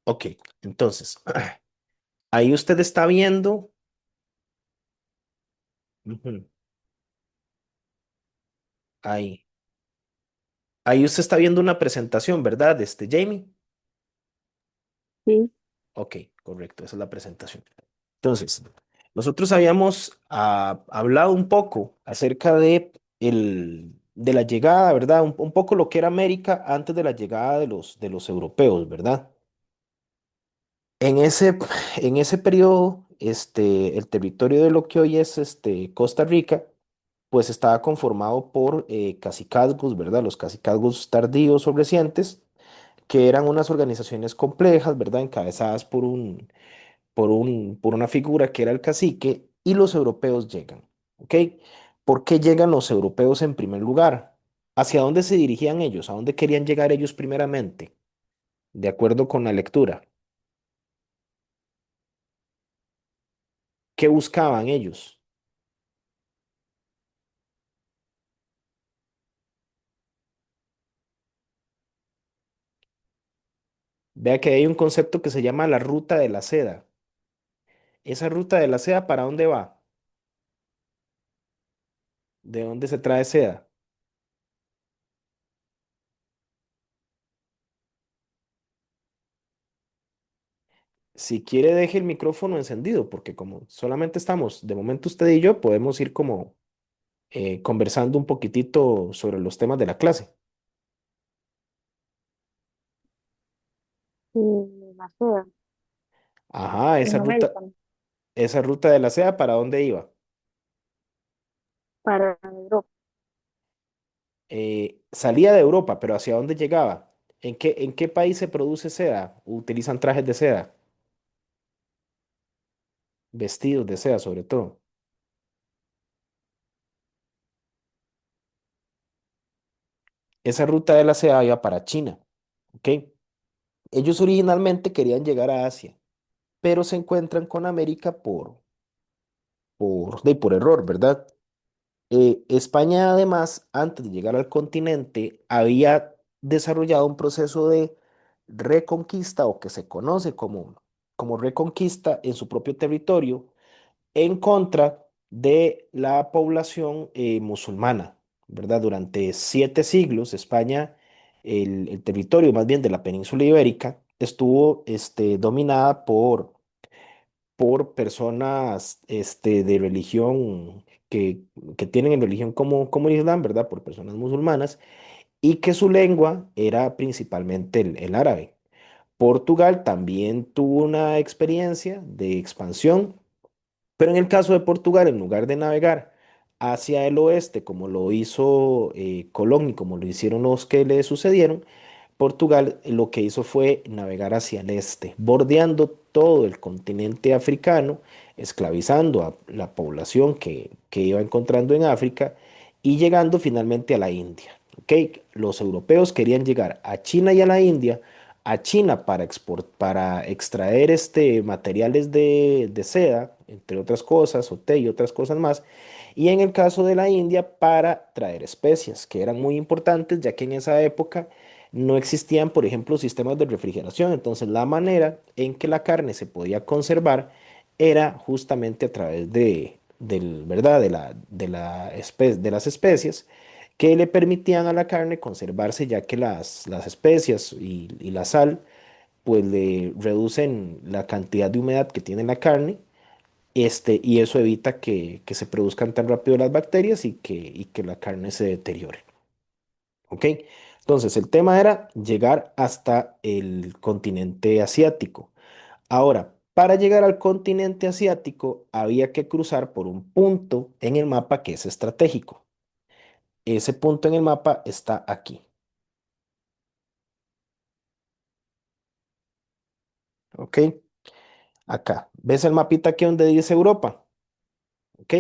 Ok, entonces, ahí usted está viendo, ujú, ahí, ahí usted está viendo una presentación, ¿verdad? Jamie. Sí, Ok, correcto, esa es la presentación. Entonces, nosotros habíamos hablado un poco acerca de la llegada, ¿verdad? Un poco lo que era América antes de la llegada de los europeos, ¿verdad? En ese, en ese periodo, el territorio de lo que hoy es Costa Rica, pues estaba conformado por cacicazgos, ¿verdad? Los cacicazgos tardíos o recientes, que eran unas organizaciones complejas, ¿verdad? Encabezadas por una figura que era el cacique, y los europeos llegan, ¿ok? ¿Por qué llegan los europeos en primer lugar? ¿Hacia dónde se dirigían ellos? ¿A dónde querían llegar ellos primeramente? De acuerdo con la lectura. ¿Qué buscaban ellos? Vea que hay un concepto que se llama la ruta de la seda. ¿Esa ruta de la seda para dónde va? ¿De dónde se trae seda? Si quiere, deje el micrófono encendido, porque como solamente estamos, de momento usted y yo, podemos ir como conversando un poquitito sobre los temas de la clase. la seda, Ajá, en América, ¿no? esa ruta de la seda, ¿para dónde iba? Para Europa. Salía de Europa, pero ¿hacia dónde llegaba? En qué país se produce seda? ¿Utilizan trajes de seda? Vestidos de seda, sobre todo. Esa ruta de la seda iba para China, ¿ok? Ellos originalmente querían llegar a Asia, pero se encuentran con América por error, ¿verdad? España, además, antes de llegar al continente, había desarrollado un proceso de reconquista o que se conoce como reconquista en su propio territorio en contra de la población musulmana, ¿verdad? Durante 7 siglos, España, el territorio más bien de la península ibérica, estuvo dominada por personas de religión que tienen en religión como el Islam, ¿verdad? Por personas musulmanas, y que su lengua era principalmente el árabe. Portugal también tuvo una experiencia de expansión, pero en el caso de Portugal, en lugar de navegar hacia el oeste, como lo hizo Colón y como lo hicieron los que le sucedieron, Portugal lo que hizo fue navegar hacia el este, bordeando todo el continente africano, esclavizando a la población que iba encontrando en África y llegando finalmente a la India. ¿Ok? Los europeos querían llegar a China y a la India, a China para extraer materiales de seda, entre otras cosas, o té y otras cosas más, y en el caso de la India para traer especias, que eran muy importantes, ya que en esa época no existían, por ejemplo, sistemas de refrigeración. Entonces, la manera en que la carne se podía conservar era justamente a través ¿verdad? De las especias que le permitían a la carne conservarse, ya que las especias y la sal, pues le reducen la cantidad de humedad que tiene la carne, y eso evita que se produzcan tan rápido las bacterias y que la carne se deteriore. ¿Ok? Entonces, el tema era llegar hasta el continente asiático. Ahora, para llegar al continente asiático había que cruzar por un punto en el mapa que es estratégico. Ese punto en el mapa está aquí. ¿Ok? Acá. ¿Ves el mapita aquí donde dice Europa? ¿Ok?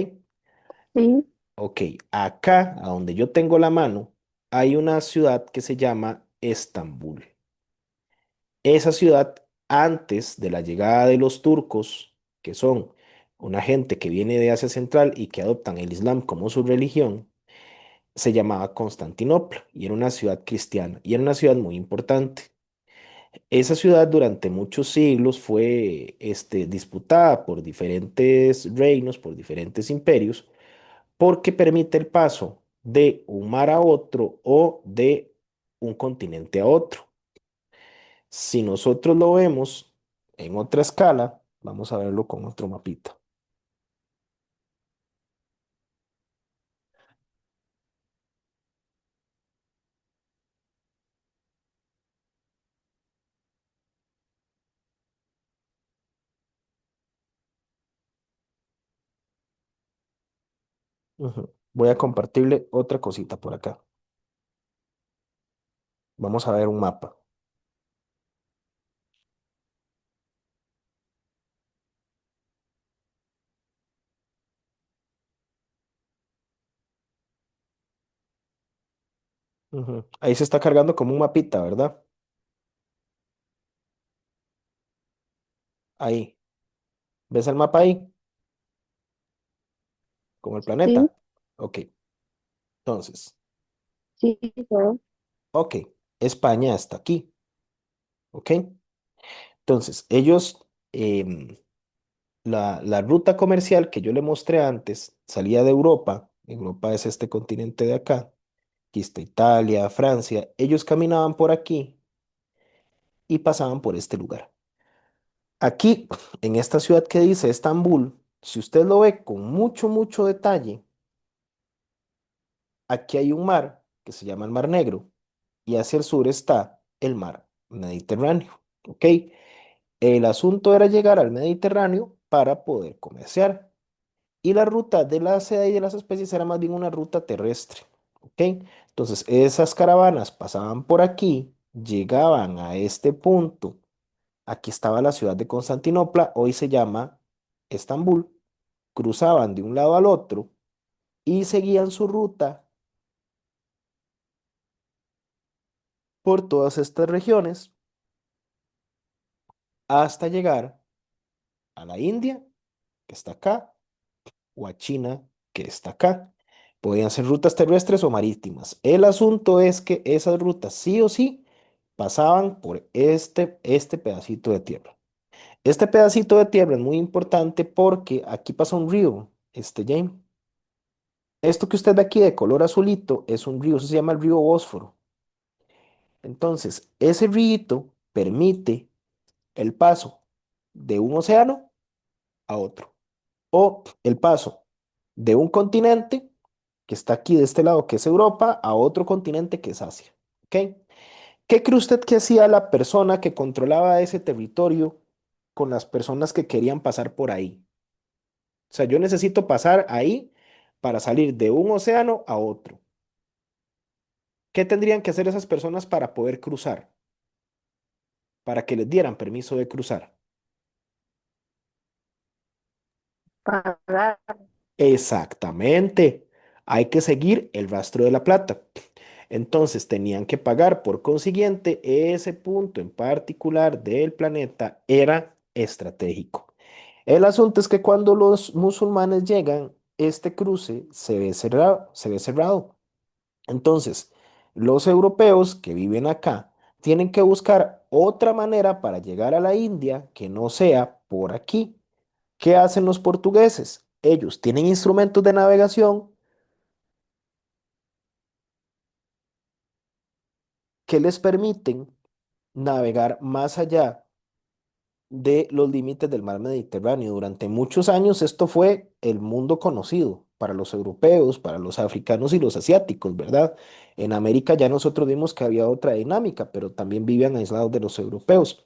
Sí, Ok. Acá, a donde yo tengo la mano, hay una ciudad que se llama Estambul. Esa ciudad, antes de la llegada de los turcos, que son una gente que viene de Asia Central y que adoptan el Islam como su religión, se llamaba Constantinopla y era una ciudad cristiana y era una ciudad muy importante. Esa ciudad durante muchos siglos fue disputada por diferentes reinos, por diferentes imperios, porque permite el paso de un mar a otro o de un continente a otro. Si nosotros lo vemos en otra escala, vamos a verlo con otro mapita. Ujú. Voy a compartirle otra cosita por acá. Vamos a ver un mapa. Ujú. Ahí se está cargando como un mapita, ¿verdad? Ahí. ¿Ves el mapa ahí? Como el sí, planeta. Ok. Entonces, sí, todo. ok. España está aquí. Ok. Entonces, ellos, la ruta comercial que yo le mostré antes salía de Europa. Europa es este continente de acá. Aquí está Italia, Francia. Ellos caminaban por aquí y pasaban por este lugar. Aquí, en esta ciudad que dice Estambul, si usted lo ve con mucho, mucho detalle, aquí hay un mar que se llama el Mar Negro y hacia el sur está el mar Mediterráneo. ¿Ok? El asunto era llegar al Mediterráneo para poder comerciar. Y la ruta de la seda y de las especies era más bien una ruta terrestre. ¿Ok? Entonces, esas caravanas pasaban por aquí, llegaban a este punto. Aquí estaba la ciudad de Constantinopla, hoy se llama Estambul. Cruzaban de un lado al otro y seguían su ruta por todas estas regiones hasta llegar a la India, que está acá, o a China, que está acá. Podían ser rutas terrestres o marítimas. El asunto es que esas rutas sí o sí pasaban por este pedacito de tierra. Este pedacito de tierra es muy importante porque aquí pasa un río, James. Esto que usted ve aquí de color azulito es un río, eso se llama el río Bósforo. Entonces, ese río permite el paso de un océano a otro, o el paso de un continente que está aquí de este lado, que es Europa, a otro continente que es Asia. ¿Ok? ¿Qué cree usted que hacía la persona que controlaba ese territorio con las personas que querían pasar por ahí? O sea, yo necesito pasar ahí para salir de un océano a otro. ¿Qué tendrían que hacer esas personas para poder cruzar? Para que les dieran permiso de cruzar. Pagar. Exactamente. Hay que seguir el rastro de la plata. Entonces tenían que pagar. Por consiguiente, ese punto en particular del planeta era estratégico. El asunto es que cuando los musulmanes llegan, este cruce se ve cerrado, se ve cerrado. Entonces, los europeos que viven acá tienen que buscar otra manera para llegar a la India que no sea por aquí. ¿Qué hacen los portugueses? Ellos tienen instrumentos de navegación que les permiten navegar más allá de los límites del mar Mediterráneo. Durante muchos años esto fue el mundo conocido para los europeos, para los africanos y los asiáticos, ¿verdad? En América ya nosotros vimos que había otra dinámica, pero también vivían aislados de los europeos.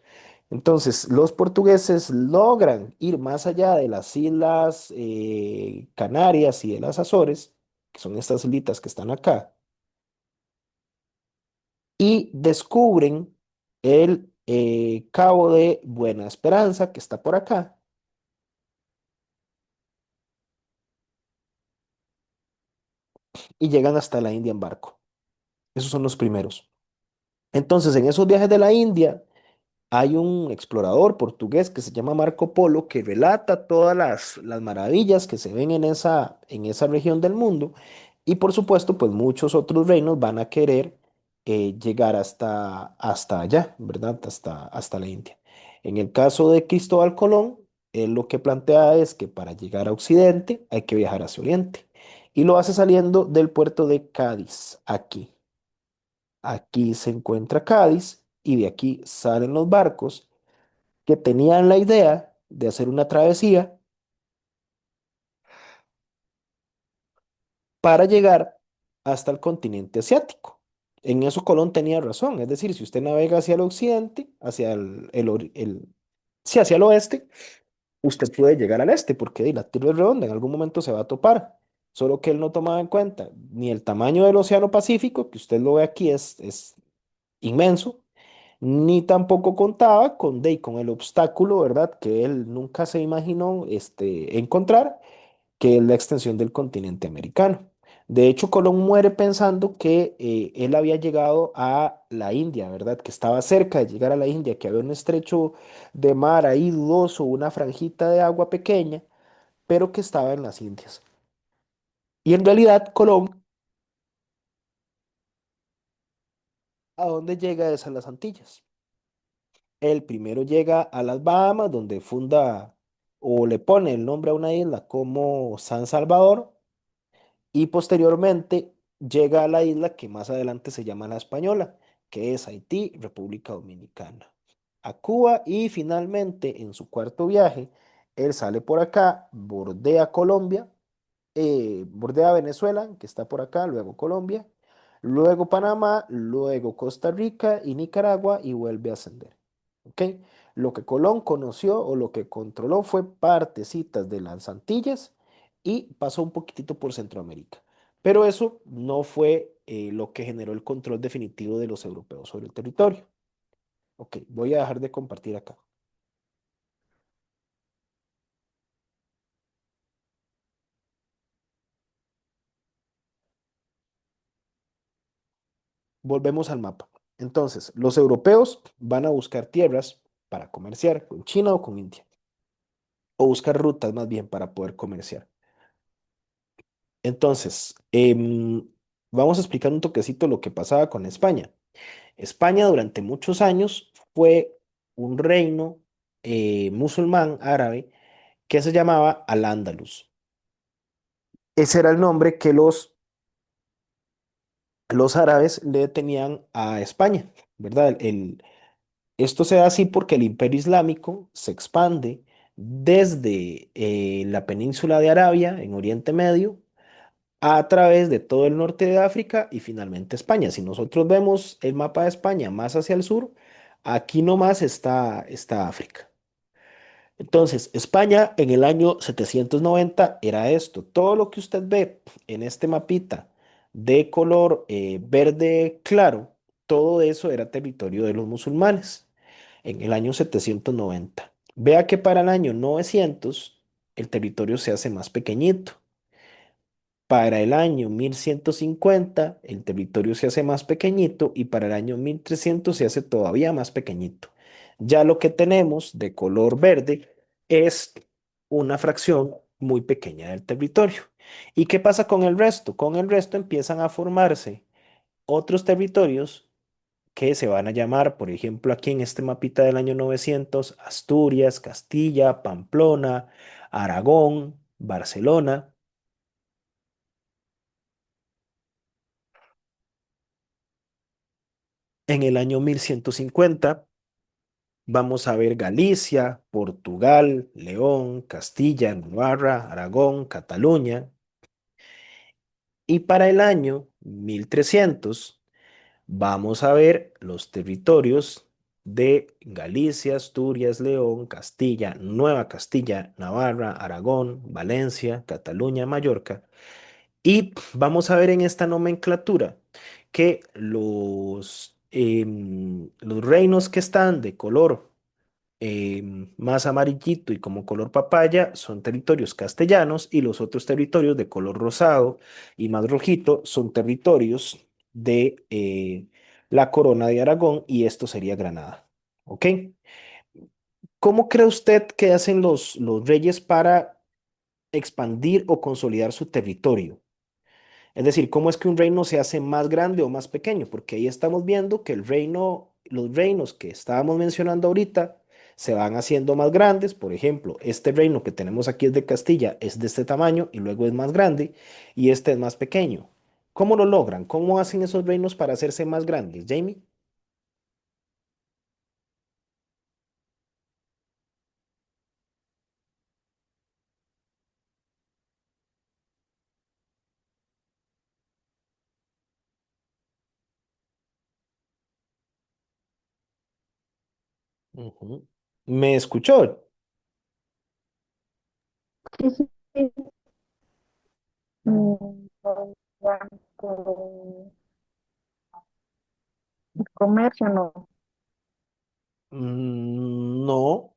Entonces, los portugueses logran ir más allá de las islas Canarias y de las Azores, que son estas islitas que están acá, y descubren el Cabo de Buena Esperanza, que está por acá, y llegan hasta la India en barco. Esos son los primeros. Entonces, en esos viajes de la India, hay un explorador portugués que se llama Marco Polo que relata todas las maravillas que se ven en esa región del mundo. Y por supuesto, pues muchos otros reinos van a querer llegar hasta allá, ¿verdad? Hasta la India. En el caso de Cristóbal Colón, él lo que plantea es que para llegar a Occidente hay que viajar hacia Oriente. Y lo hace saliendo del puerto de Cádiz, aquí. Aquí se encuentra Cádiz y de aquí salen los barcos que tenían la idea de hacer una travesía para llegar hasta el continente asiático. En eso Colón tenía razón, es decir, si usted navega hacia el occidente, hacia sí, hacia el oeste, usted puede llegar al este, porque la Tierra es redonda, en algún momento se va a topar. Solo que él no tomaba en cuenta ni el tamaño del Océano Pacífico, que usted lo ve aquí, es inmenso, ni tampoco contaba con el obstáculo, ¿verdad? Que él nunca se imaginó encontrar, que es la extensión del continente americano. De hecho, Colón muere pensando que él había llegado a la India, ¿verdad? Que estaba cerca de llegar a la India, que había un estrecho de mar ahí dudoso, una franjita de agua pequeña, pero que estaba en las Indias. Y en realidad, Colón, ¿a dónde llega? Es a las Antillas. Él primero llega a las Bahamas, donde funda o le pone el nombre a una isla como San Salvador, y posteriormente llega a la isla que más adelante se llama La Española, que es Haití, República Dominicana, a Cuba, y finalmente en su cuarto viaje, él sale por acá, bordea Colombia, bordea Venezuela, que está por acá, luego Colombia, luego Panamá, luego Costa Rica y Nicaragua, y vuelve a ascender. ¿Ok? Lo que Colón conoció o lo que controló fue partecitas de las Antillas y pasó un poquitito por Centroamérica. Pero eso no fue lo que generó el control definitivo de los europeos sobre el territorio. Ok, voy a dejar de compartir acá. Volvemos al mapa. Entonces, los europeos van a buscar tierras para comerciar con China o con India, o buscar rutas más bien para poder comerciar. Entonces, vamos a explicar un toquecito lo que pasaba con España. España durante muchos años fue un reino musulmán árabe que se llamaba Al-Ándalus. Ese era el nombre que los árabes le tenían a España, ¿verdad? Esto se da así porque el Imperio Islámico se expande desde la península de Arabia, en Oriente Medio, a través de todo el norte de África y finalmente España. Si nosotros vemos el mapa de España más hacia el sur, aquí nomás está África. Entonces, España en el año 790 era esto. Todo lo que usted ve en este mapita de color verde claro, todo eso era territorio de los musulmanes en el año 790. Vea que para el año 900 el territorio se hace más pequeñito. Para el año 1150 el territorio se hace más pequeñito y para el año 1300 se hace todavía más pequeñito. Ya lo que tenemos de color verde es una fracción muy pequeña del territorio. ¿Y qué pasa con el resto? Con el resto empiezan a formarse otros territorios que se van a llamar, por ejemplo, aquí en este mapita del año 900, Asturias, Castilla, Pamplona, Aragón, Barcelona. En el año 1150 vamos a ver Galicia, Portugal, León, Castilla, Navarra, Aragón, Cataluña. Y para el año 1300 vamos a ver los territorios de Galicia, Asturias, León, Castilla, Nueva Castilla, Navarra, Aragón, Valencia, Cataluña, Mallorca. Y vamos a ver en esta nomenclatura que los reinos que están de color más amarillito y como color papaya son territorios castellanos, y los otros territorios de color rosado y más rojito son territorios de la corona de Aragón, y esto sería Granada. ¿Ok? ¿Cómo cree usted que hacen los reyes para expandir o consolidar su territorio? Es decir, cómo es que un reino se hace más grande o más pequeño, porque ahí estamos viendo que el reino, los reinos que estábamos mencionando ahorita se van haciendo más grandes. Por ejemplo, este reino que tenemos aquí es de Castilla, es de este tamaño y luego es más grande y este es más pequeño. ¿Cómo lo logran? ¿Cómo hacen esos reinos para hacerse más grandes, Jamie? Ujú. ¿Me escuchó? Sí, sí, sí. Por banco, comercio, no. No.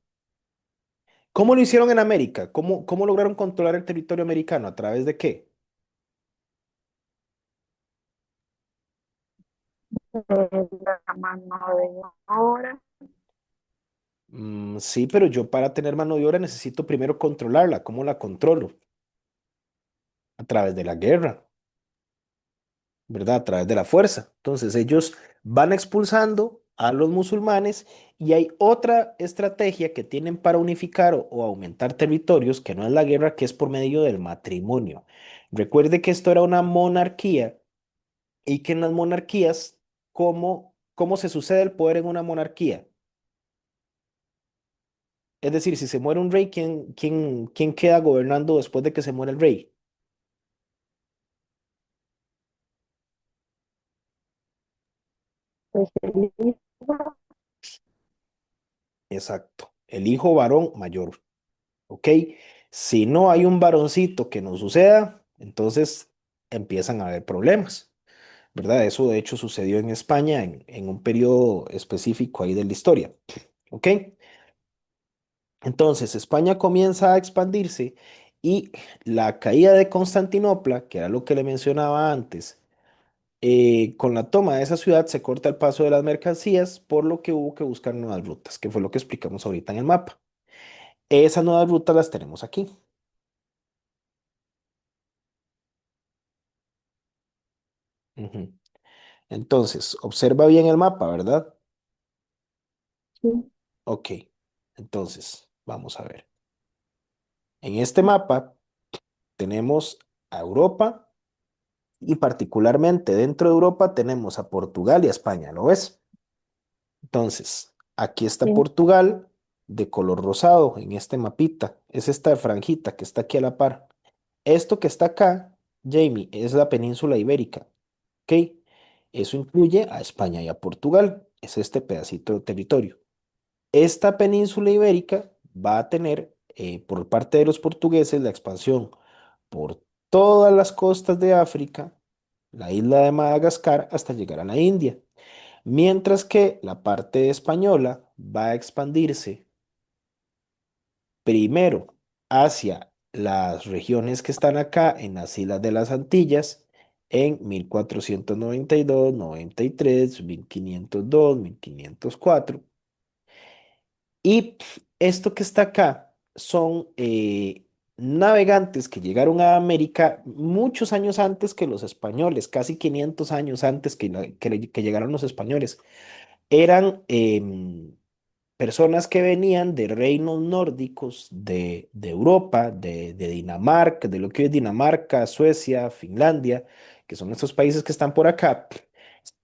¿Cómo lo hicieron en América? ¿Cómo lograron controlar el territorio americano? ¿A través de qué? La mano de obra, Sí, pero yo para tener mano de obra necesito primero controlarla. ¿Cómo la controlo? A través de la guerra, ¿verdad? A través de la fuerza. Entonces ellos van expulsando a los musulmanes y hay otra estrategia que tienen para unificar o aumentar territorios, que no es la guerra, que es por medio del matrimonio. Recuerde que esto era una monarquía y que en las monarquías, ¿cómo se sucede el poder en una monarquía? Es decir, si se muere un rey, ¿quién queda gobernando después de que se muere el rey? pues el hijo, Exacto, el hijo varón mayor, ¿ok? Si no hay un varoncito que nos suceda, entonces empiezan a haber problemas, ¿verdad? Eso de hecho sucedió en España en un periodo específico ahí de la historia, ¿ok? Entonces España comienza a expandirse y la caída de Constantinopla, que era lo que le mencionaba antes, con la toma de esa ciudad se corta el paso de las mercancías, por lo que hubo que buscar nuevas rutas, que fue lo que explicamos ahorita en el mapa. Esas nuevas rutas las tenemos aquí. Ujú. Entonces, observa bien el mapa, ¿verdad? sí, Ok. Entonces, vamos a ver. En este mapa tenemos a Europa y particularmente dentro de Europa tenemos a Portugal y a España, ¿lo ves? Entonces, aquí está sí, Portugal de color rosado en este mapita. Es esta franjita que está aquí a la par. Esto que está acá, Jamie, es la península ibérica, ¿ok? Eso incluye a España y a Portugal. Es este pedacito de territorio. Esta península ibérica va a tener, por parte de los portugueses, la expansión por todas las costas de África, la isla de Madagascar, hasta llegar a la India. Mientras que la parte española va a expandirse primero hacia las regiones que están acá en las Islas de las Antillas en 1492, 93, 1502, 1504. Y esto que está acá son navegantes que llegaron a América muchos años antes que los españoles, casi 500 años antes que llegaron los españoles. Eran personas que venían de reinos nórdicos de Europa, de Dinamarca, de lo que es Dinamarca, Suecia, Finlandia, que son estos países que están por acá,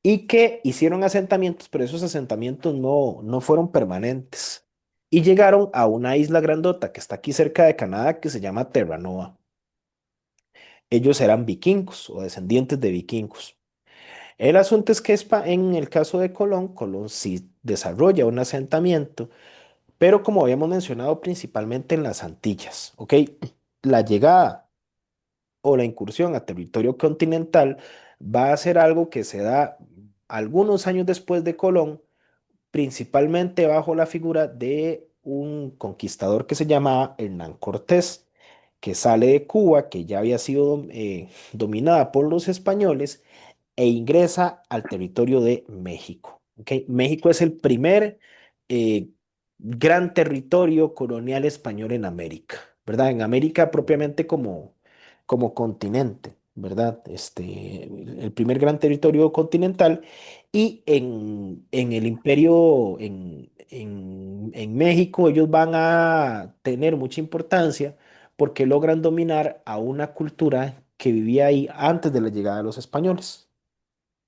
y que hicieron asentamientos, pero esos asentamientos no fueron permanentes. Y llegaron a una isla grandota que está aquí cerca de Canadá que se llama Terranova. Ellos eran vikingos o descendientes de vikingos. El asunto es que en el caso de Colón, Colón sí desarrolla un asentamiento, pero como habíamos mencionado, principalmente en las Antillas, ¿ok? La llegada o la incursión a territorio continental va a ser algo que se da algunos años después de Colón, principalmente bajo la figura de un conquistador que se llamaba Hernán Cortés, que sale de Cuba, que ya había sido dominada por los españoles, e ingresa al territorio de México. ¿Ok? México es el primer eh, gran territorio colonial español en América, ¿verdad? En América propiamente como continente. ¿verdad? El primer gran territorio continental. Y en el imperio, en México, ellos van a tener mucha importancia porque logran dominar a una cultura que vivía ahí antes de la llegada de los españoles.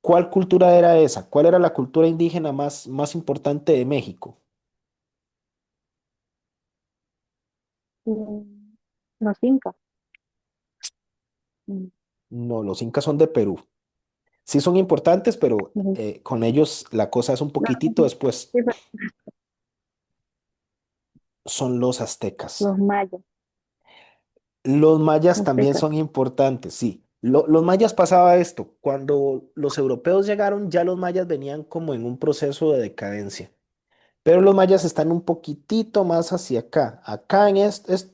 ¿Cuál cultura era esa? ¿Cuál era la cultura indígena más importante de México? Mm, Los incas. Mm, No, los incas son de Perú. Sí son importantes, pero ujú. con ellos la cosa es un No, poquitito después. sí, Son los aztecas. los mayas, Los mayas también aztecas. son importantes, sí. Los mayas pasaba esto. Cuando los europeos llegaron, ya los mayas venían como en un proceso de decadencia. Pero los mayas están un poquitito más hacia acá. Acá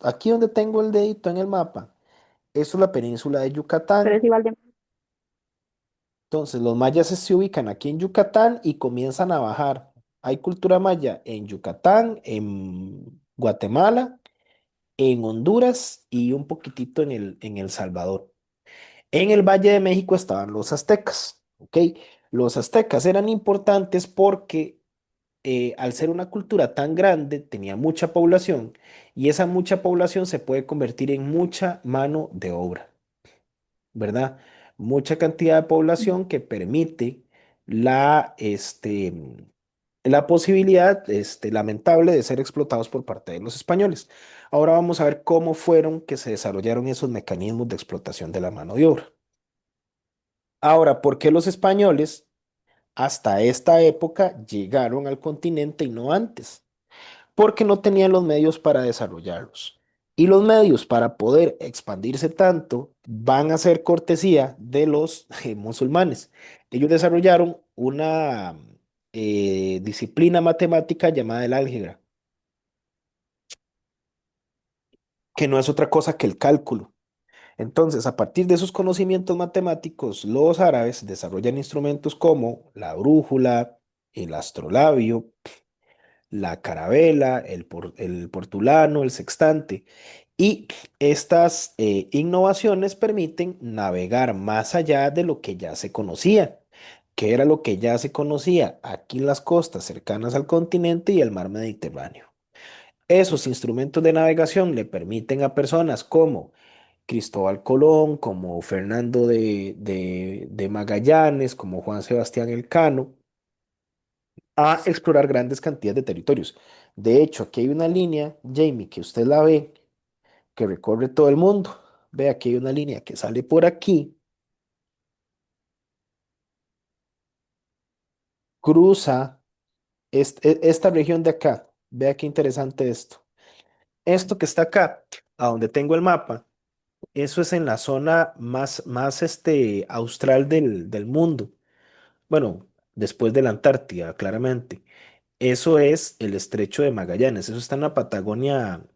aquí donde tengo el dedito en el mapa, eso es la península de Pero Yucatán. es igual de... Entonces, los mayas se ubican aquí en Yucatán y comienzan a bajar. Hay cultura maya en Yucatán, en Guatemala, en Honduras y un poquitito en El Salvador. En el Valle de México estaban los aztecas, ¿ok? Los aztecas eran importantes porque al ser una cultura tan grande, tenía mucha población y esa mucha población se puede convertir en mucha mano de obra, ¿verdad? Mucha cantidad de población que permite la posibilidad, lamentable de ser explotados por parte de los españoles. Ahora vamos a ver cómo fueron que se desarrollaron esos mecanismos de explotación de la mano de obra. Ahora, ¿por qué los españoles hasta esta época llegaron al continente y no antes? Porque no tenían los medios para desarrollarlos. Y los medios para poder expandirse tanto van a ser cortesía de los musulmanes. Ellos desarrollaron una disciplina matemática llamada el álgebra, que no es otra cosa que el cálculo. Entonces, a partir de esos conocimientos matemáticos, los árabes desarrollan instrumentos como la brújula, el astrolabio, la carabela, el portulano, el sextante. Y estas innovaciones permiten navegar más allá de lo que ya se conocía. Que era lo que ya se conocía aquí en las costas cercanas al continente y el mar Mediterráneo? Esos instrumentos de navegación le permiten a personas como Cristóbal Colón, como Fernando de Magallanes, como Juan Sebastián Elcano, a explorar grandes cantidades de territorios. De hecho, aquí hay una línea, Jamie, que usted la ve, que recorre todo el mundo. Ve, aquí hay una línea que sale por aquí, cruza esta región de acá. Vea qué interesante esto. Esto que está acá, a donde tengo el mapa, eso es en la zona más austral del mundo. Bueno, después de la Antártida, claramente. Eso es el Estrecho de Magallanes. Eso está en la Patagonia,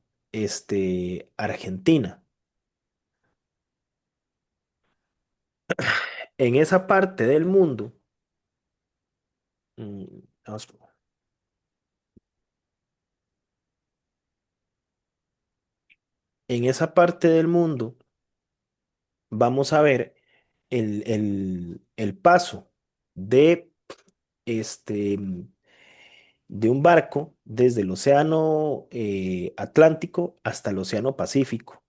Argentina. En esa parte del mundo, mm, vamos- en esa parte del mundo, vamos a ver el paso de, este, de un barco desde el Océano Atlántico hasta el Océano Pacífico.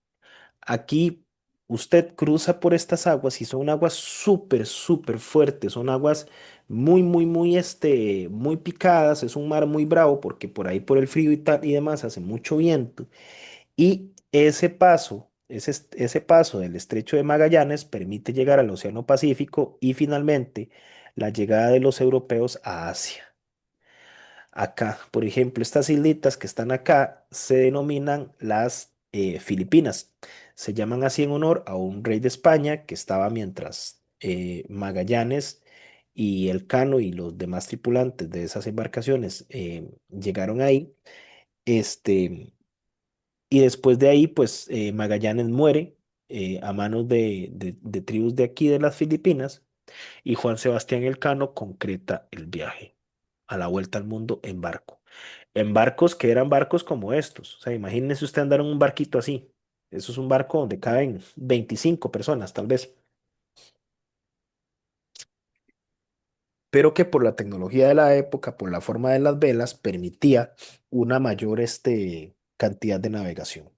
Aquí usted cruza por estas aguas y son aguas súper, súper fuertes, son aguas muy picadas, es un mar muy bravo porque por ahí por el frío y tal y demás hace mucho viento. Y ese paso del Estrecho de Magallanes permite llegar al Océano Pacífico y finalmente la llegada de los europeos a Asia. Acá, por ejemplo, estas islitas que están acá se denominan las Filipinas. Se llaman así en honor a un rey de España que estaba mientras Magallanes y Elcano y los demás tripulantes de esas embarcaciones llegaron ahí. Este, y después de ahí, pues Magallanes muere a manos de tribus de aquí de las Filipinas y Juan Sebastián Elcano concreta el viaje a la vuelta al mundo en barco. En barcos que eran barcos como estos. O sea, imagínese usted andar en un barquito así. Eso es un barco donde caben 25 personas, tal vez. pero que por la tecnología de la época, por la forma de las velas, permitía una mayor cantidad de navegación.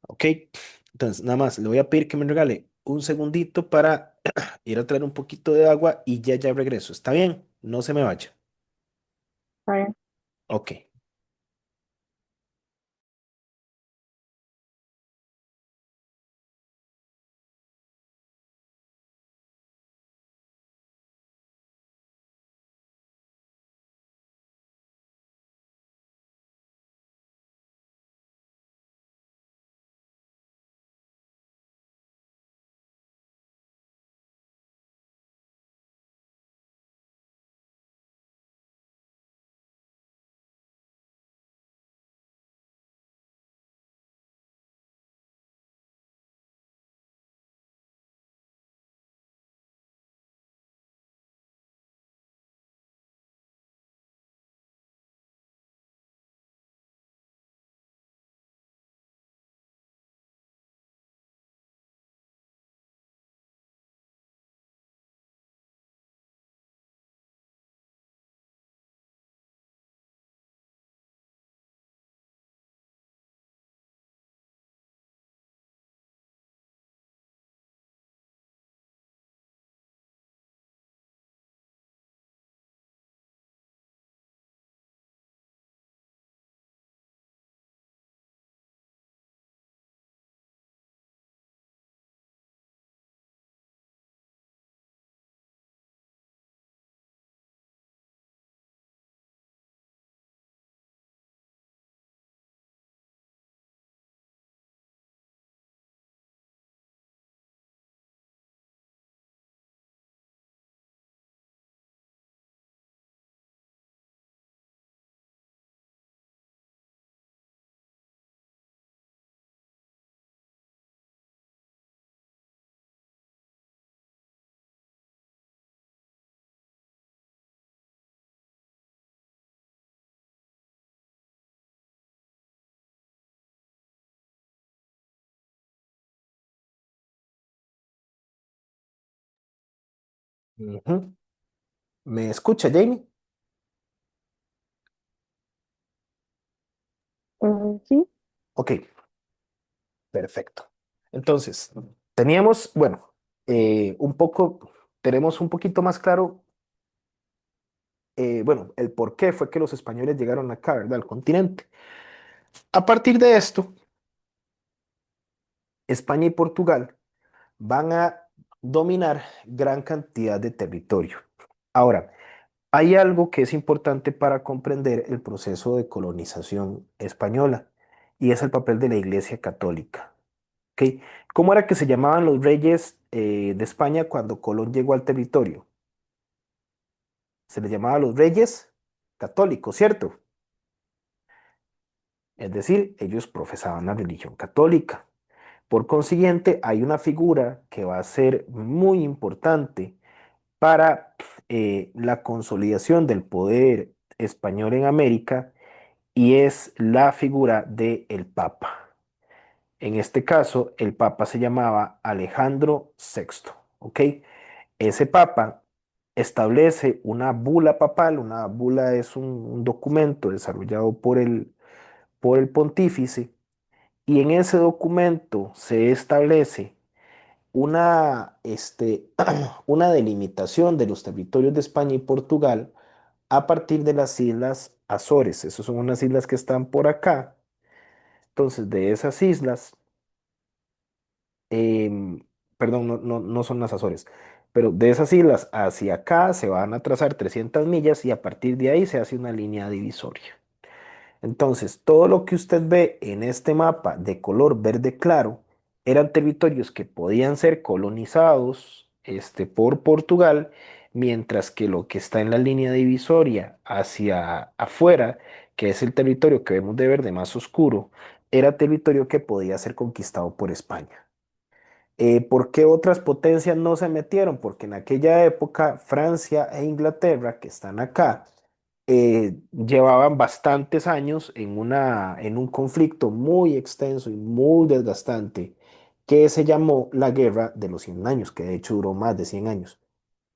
¿Ok? Entonces, nada más, le voy a pedir que me regale un segundito para ir a traer un poquito de agua y ya regreso. ¿Está bien? No se me vaya. Está bien. Ok. Ujú. ¿Me escucha, Jamie? Sí. Ok, perfecto. Entonces, teníamos, bueno, un poco, tenemos un poquito más claro, bueno, el por qué fue que los españoles llegaron acá, ¿verdad? Al continente. A partir de esto, España y Portugal van a dominar gran cantidad de territorio. Ahora, hay algo que es importante para comprender el proceso de colonización española y es el papel de la Iglesia Católica. ¿Ok? ¿Cómo era que se llamaban los reyes de España cuando Colón llegó al territorio? Se les llamaba los reyes católicos, ¿cierto? Es decir, ellos profesaban la religión católica. Por consiguiente, hay una figura que va a ser muy importante para la consolidación del poder español en América y es la figura del Papa. En este caso, el Papa se llamaba Alejandro VI, ¿ok? Ese Papa establece una bula papal, una bula es un documento desarrollado por el pontífice, y en ese documento se establece una delimitación de los territorios de España y Portugal a partir de las islas Azores. Esas son unas islas que están por acá. Entonces, de esas islas, em, perdón, no son las Azores, pero de esas islas hacia acá se van a trazar 300 millas y a partir de ahí se hace una línea divisoria. Entonces, todo lo que usted ve en este mapa de color verde claro eran territorios que podían ser colonizados por Portugal, mientras que lo que está en la línea divisoria hacia afuera, que es el territorio que vemos de verde más oscuro, era territorio que podía ser conquistado por España. ¿Por qué otras potencias no se metieron? Porque en aquella época Francia e Inglaterra, que están acá, llevaban bastantes años en un conflicto muy extenso y muy desgastante que se llamó la Guerra de los 100 años, que de hecho duró más de 100 años.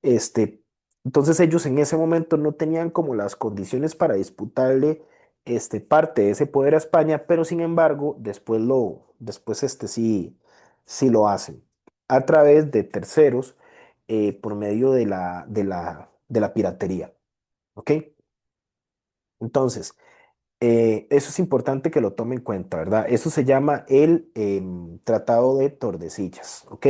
Este, entonces ellos en ese momento no tenían como las condiciones para disputarle parte de ese poder a España, pero sin embargo, después sí lo hacen a través de terceros por medio de la piratería. ¿Ok? Entonces, eso es importante que lo tome en cuenta, ¿verdad? Eso se llama el Tratado de Tordesillas, ¿ok?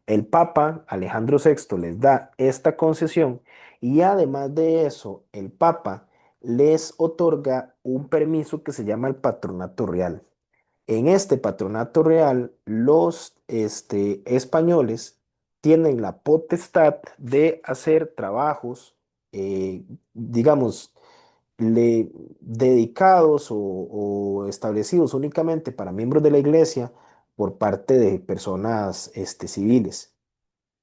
El Papa Alejandro VI les da esta concesión y además de eso, el Papa les otorga un permiso que se llama el Patronato Real. En este Patronato Real, los españoles tienen la potestad de hacer trabajos, digamos, dedicados o establecidos únicamente para miembros de la iglesia por parte de personas civiles.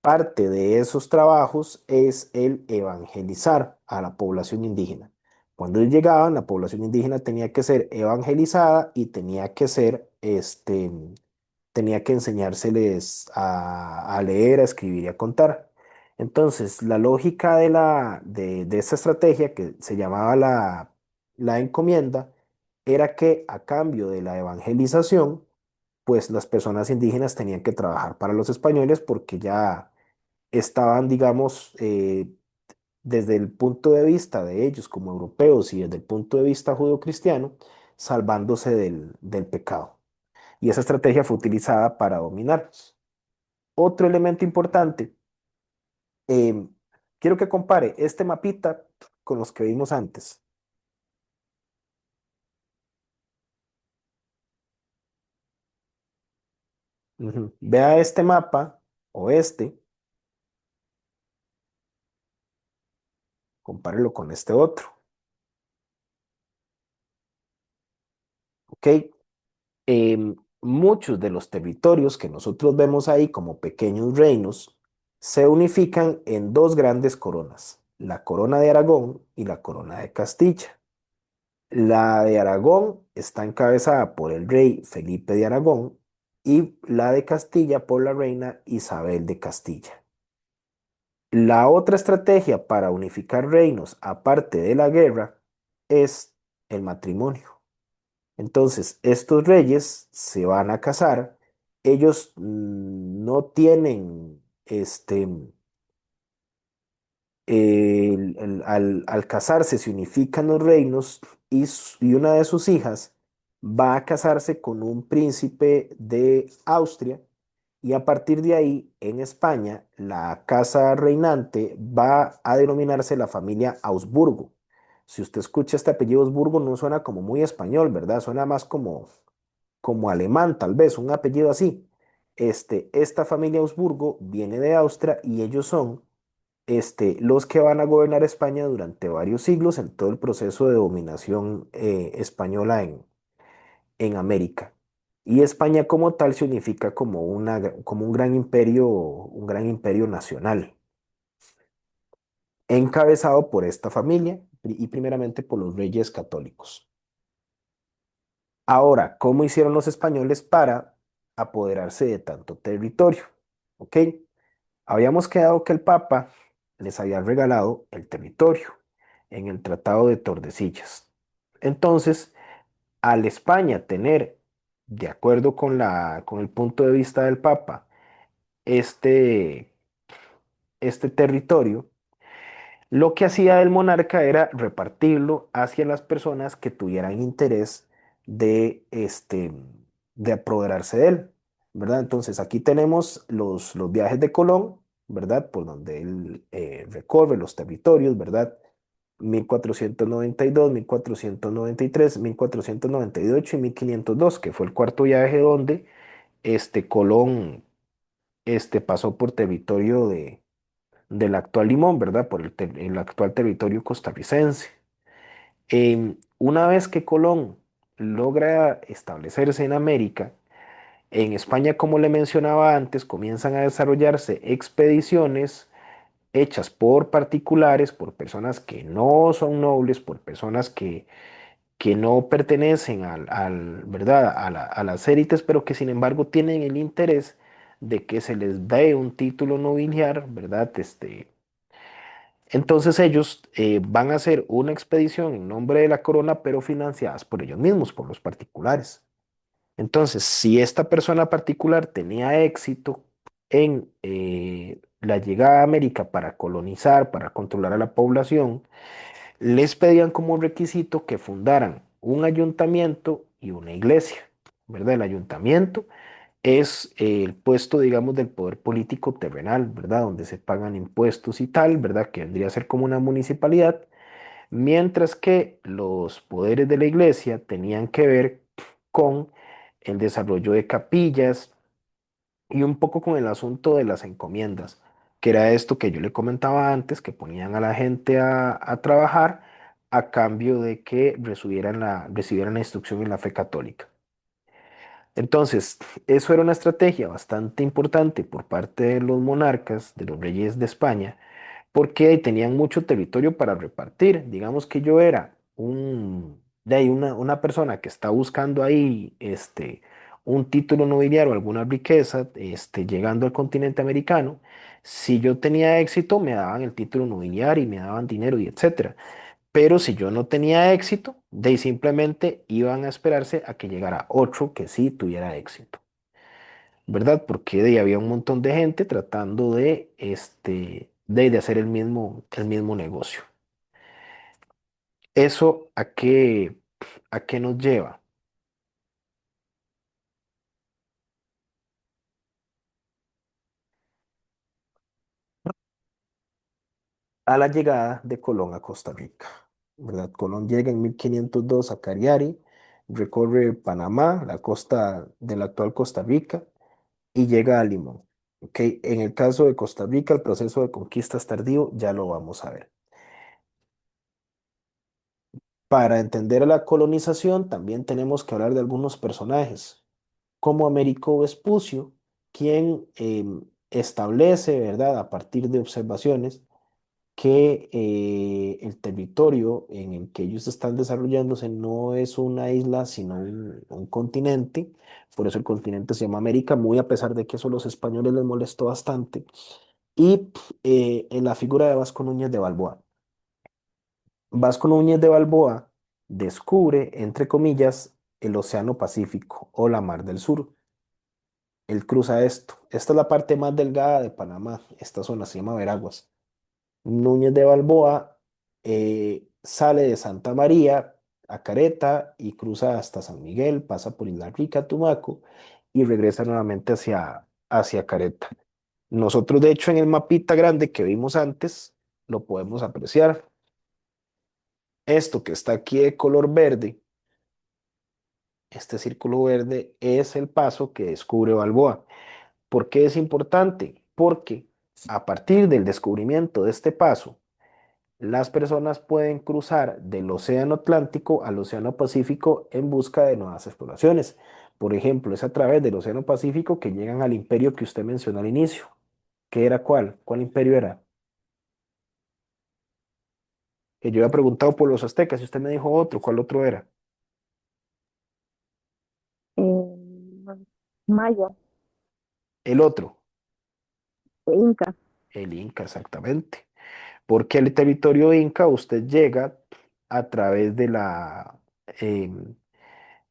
Parte de esos trabajos es el evangelizar a la población indígena. Cuando ellos llegaban, la población indígena tenía que ser evangelizada y tenía que enseñárseles a leer, a escribir y a contar. Entonces, la lógica de esta estrategia, que se llamaba la encomienda, era que a cambio de la evangelización, pues las personas indígenas tenían que trabajar para los españoles porque ya estaban, digamos, desde el punto de vista de ellos como europeos y desde el punto de vista judeocristiano, salvándose del pecado. Y esa estrategia fue utilizada para dominarlos. Otro elemento importante, em, quiero que compare este mapita con los que vimos antes. Ujú. Vea este mapa o compárelo con este otro. ¿Ok? Muchos de los territorios que nosotros vemos ahí como pequeños reinos se unifican en dos grandes coronas, la corona de Aragón y la corona de Castilla. La de Aragón está encabezada por el rey Felipe de Aragón y la de Castilla por la reina Isabel de Castilla. La otra estrategia para unificar reinos, aparte de la guerra, es el matrimonio. Entonces, estos reyes se van a casar, ellos no tienen, al casarse se unifican los reinos y una de sus hijas va a casarse con un príncipe de Austria y a partir de ahí, en España, la casa reinante va a denominarse la familia Augsburgo. Si usted escucha este apellido Augsburgo, no suena como muy español, ¿verdad? Suena más como alemán, tal vez, un apellido así. Esta familia Augsburgo viene de Austria y ellos son los que van a gobernar España durante varios siglos en todo el proceso de dominación española en América. Y España como tal se unifica como un gran imperio nacional, encabezado por esta familia y primeramente por los reyes católicos. Ahora, ¿cómo hicieron los españoles para apoderarse de tanto territorio? ¿Ok? Habíamos quedado que el Papa les había regalado el territorio en el Tratado de Tordesillas. Entonces, al España tener, de acuerdo con el punto de vista del Papa, este, este territorio, lo que hacía el monarca era repartirlo hacia las personas que tuvieran interés de apoderarse de él, ¿verdad? Entonces aquí tenemos los viajes de Colón, ¿verdad? Por donde él recorre los territorios, ¿verdad? 1492, 1493, 1498 y 1502, que fue el cuarto viaje donde Colón pasó por territorio del actual Limón, ¿verdad? Por el actual territorio costarricense. Una vez que Colón logra establecerse en América, en España, como le mencionaba antes, comienzan a desarrollarse expediciones hechas por particulares, por personas que no son nobles, por personas que no pertenecen ¿verdad? A las élites, pero que sin embargo tienen el interés de que se les dé un título nobiliar, ¿verdad? Entonces ellos van a hacer una expedición en nombre de la corona, pero financiadas por ellos mismos, por los particulares. Entonces, si esta persona particular tenía éxito en la llegada a América para colonizar, para controlar a la población, les pedían como requisito que fundaran un ayuntamiento y una iglesia, ¿verdad? El ayuntamiento es el puesto, digamos, del poder político terrenal, ¿verdad? Donde se pagan impuestos y tal, ¿verdad? Que vendría a ser como una municipalidad, mientras que los poderes de la iglesia tenían que ver con el desarrollo de capillas y un poco con el asunto de las encomiendas, que era esto que yo le comentaba antes, que ponían a la gente a trabajar a cambio de que recibieran la instrucción en la fe católica. Entonces, eso era una estrategia bastante importante por parte de los monarcas, de los reyes de España, porque tenían mucho territorio para repartir. Digamos que yo era de ahí una persona que está buscando ahí un título nobiliario, alguna riqueza, llegando al continente americano. Si yo tenía éxito, me daban el título nobiliario y me daban dinero y etcétera. Pero si yo no tenía éxito, de ahí simplemente iban a esperarse a que llegara otro que sí tuviera éxito, ¿verdad? Porque de ahí había un montón de gente tratando de hacer el mismo negocio. ¿Eso a qué nos lleva? A la llegada de Colón a Costa Rica, ¿verdad? Colón llega en 1502 a Cariari, recorre Panamá, la costa de la actual Costa Rica, y llega a Limón. ¿Ok? En el caso de Costa Rica, el proceso de conquista es tardío, ya lo vamos a ver. Para entender la colonización, también tenemos que hablar de algunos personajes, como Américo Vespucio, quien establece, ¿verdad?, a partir de observaciones, que el territorio en el que ellos están desarrollándose no es una isla, sino un continente. Por eso el continente se llama América, muy a pesar de que eso a los españoles les molestó bastante. Y en la figura de Vasco Núñez de Balboa. Vasco Núñez de Balboa descubre, entre comillas, el Océano Pacífico o la Mar del Sur. Él cruza esto. Esta es la parte más delgada de Panamá. Esta zona se llama Veraguas. Núñez de Balboa sale de Santa María a Careta y cruza hasta San Miguel, pasa por Isla Rica, Tumaco y regresa nuevamente hacia Careta. Nosotros, de hecho, en el mapita grande que vimos antes, lo podemos apreciar. Esto que está aquí de color verde, este círculo verde, es el paso que descubre Balboa. ¿Por qué es importante? Porque a partir del descubrimiento de este paso, las personas pueden cruzar del Océano Atlántico al Océano Pacífico en busca de nuevas exploraciones. Por ejemplo, es a través del Océano Pacífico que llegan al imperio que usted mencionó al inicio. ¿Qué era cuál? ¿Cuál imperio era? Que yo había preguntado por los aztecas y usted me dijo otro. ¿Cuál otro era? Maya, El otro, Inca. el Inca, exactamente. Porque el territorio Inca usted llega a través em,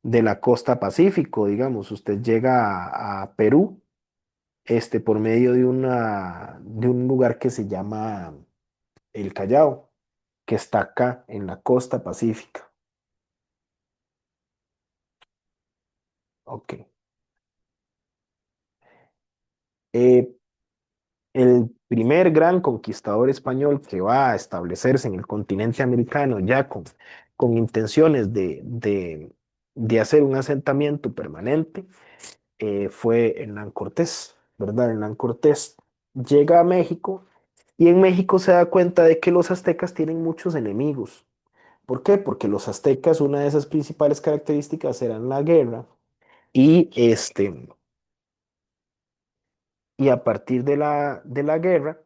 de la costa Pacífico, digamos. Usted llega a Perú por medio de un lugar que se llama el Callao, que está acá en la costa pacífica. Ok. Eh, el primer gran conquistador español que va a establecerse en el continente americano ya con intenciones de hacer un asentamiento permanente fue Hernán Cortés, ¿verdad? Hernán Cortés llega a México y en México se da cuenta de que los aztecas tienen muchos enemigos. ¿Por qué? Porque los aztecas, una de esas principales características eran la guerra y, y a partir de la guerra,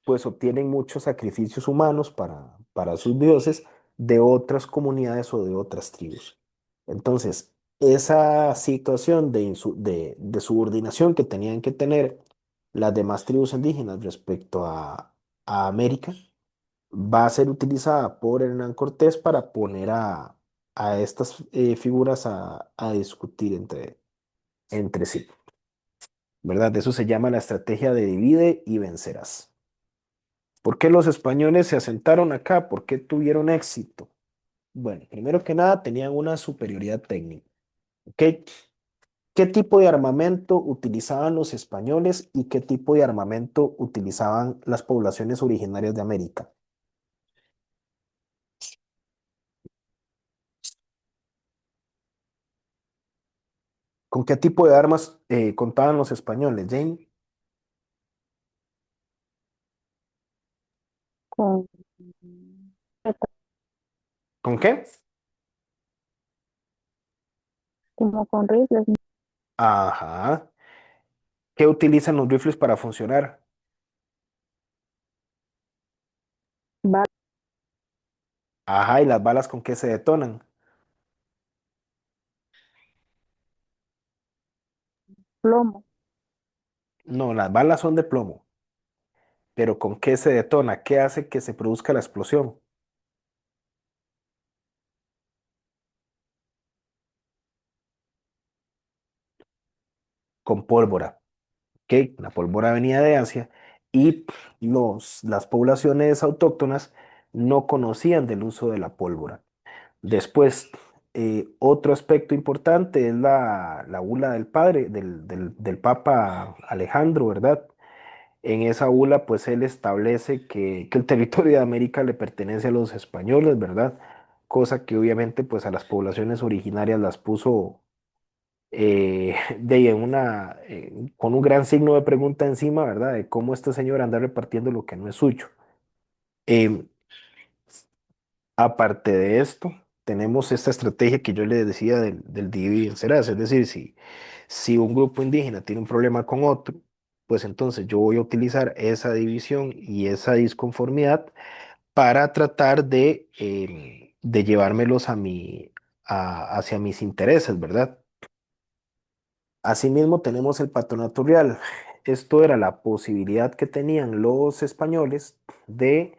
pues obtienen muchos sacrificios humanos para sus dioses de otras comunidades o de otras tribus. Entonces, esa situación de subordinación que tenían que tener las demás tribus indígenas respecto a América, va a ser utilizada por Hernán Cortés para poner a estas figuras a discutir entre sí, ¿verdad? Eso se llama la estrategia de divide y vencerás. ¿Por qué los españoles se asentaron acá? ¿Por qué tuvieron éxito? Bueno, primero que nada, tenían una superioridad técnica. ¿Ok? ¿Qué tipo de armamento utilizaban los españoles y qué tipo de armamento utilizaban las poblaciones originarias de América? ¿Con qué tipo de armas contaban los españoles, Jane? con, ¿Con qué? como con rifles, Ajá. ¿Qué utilizan los rifles para funcionar? va Ajá, ¿y las balas con qué se detonan? plomo, No, las balas son de plomo, pero ¿con qué se detona? ¿Qué hace que se produzca la explosión? Con pólvora. ¿Ok? La pólvora venía de Asia y las poblaciones autóctonas no conocían del uso de la pólvora. Después, otro aspecto importante es la bula del padre, del Papa Alejandro, ¿verdad? En esa bula, pues él establece que el territorio de América le pertenece a los españoles, ¿verdad? Cosa que obviamente, pues a las poblaciones originarias las puso de ahí con un gran signo de pregunta encima, ¿verdad? De cómo este señor anda repartiendo lo que no es suyo. Em, Aparte de esto, tenemos esta estrategia que yo le decía del divide y vencerás, es decir, si un grupo indígena tiene un problema con otro, pues entonces yo voy a utilizar esa división y esa disconformidad para tratar de llevármelos hacia mis intereses, ¿verdad? Asimismo, tenemos el patronato real. Esto era la posibilidad que tenían los españoles de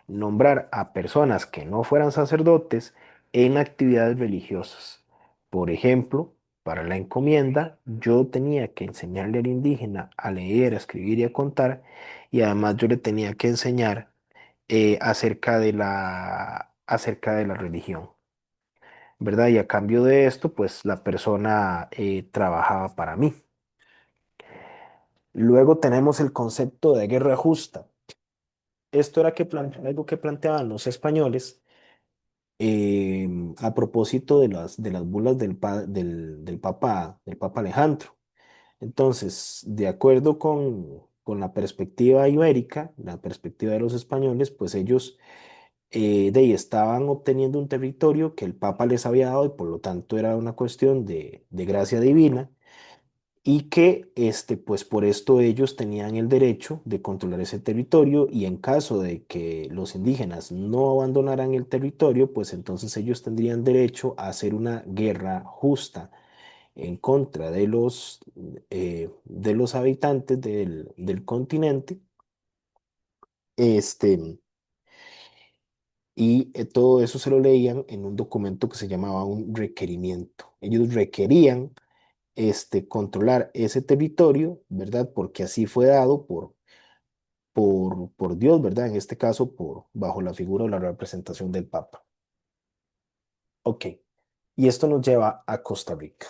nombrar a personas que no fueran sacerdotes en actividades religiosas. Por ejemplo, para la encomienda, yo tenía que enseñarle al indígena a leer, a escribir y a contar, y además yo le tenía que enseñar acerca de la religión, ¿verdad? Y a cambio de esto, pues la persona trabajaba para mí. Luego tenemos el concepto de guerra justa. Esto era algo que planteaban los españoles a propósito de las bulas del Papa Alejandro. Entonces, de acuerdo con la perspectiva ibérica, la perspectiva de los españoles, pues ellos de ahí estaban obteniendo un territorio que el Papa les había dado y por lo tanto era una cuestión de gracia divina y que pues por esto ellos tenían el derecho de controlar ese territorio y en caso de que los indígenas no abandonaran el territorio, pues entonces ellos tendrían derecho a hacer una guerra justa en contra de los habitantes del continente, este, y todo eso se lo leían en un documento que se llamaba un requerimiento. Ellos requerían controlar ese territorio, ¿verdad? Porque así fue dado por Dios, ¿verdad? En este caso, bajo la figura o la representación del Papa. Ok, y esto nos lleva a Costa Rica.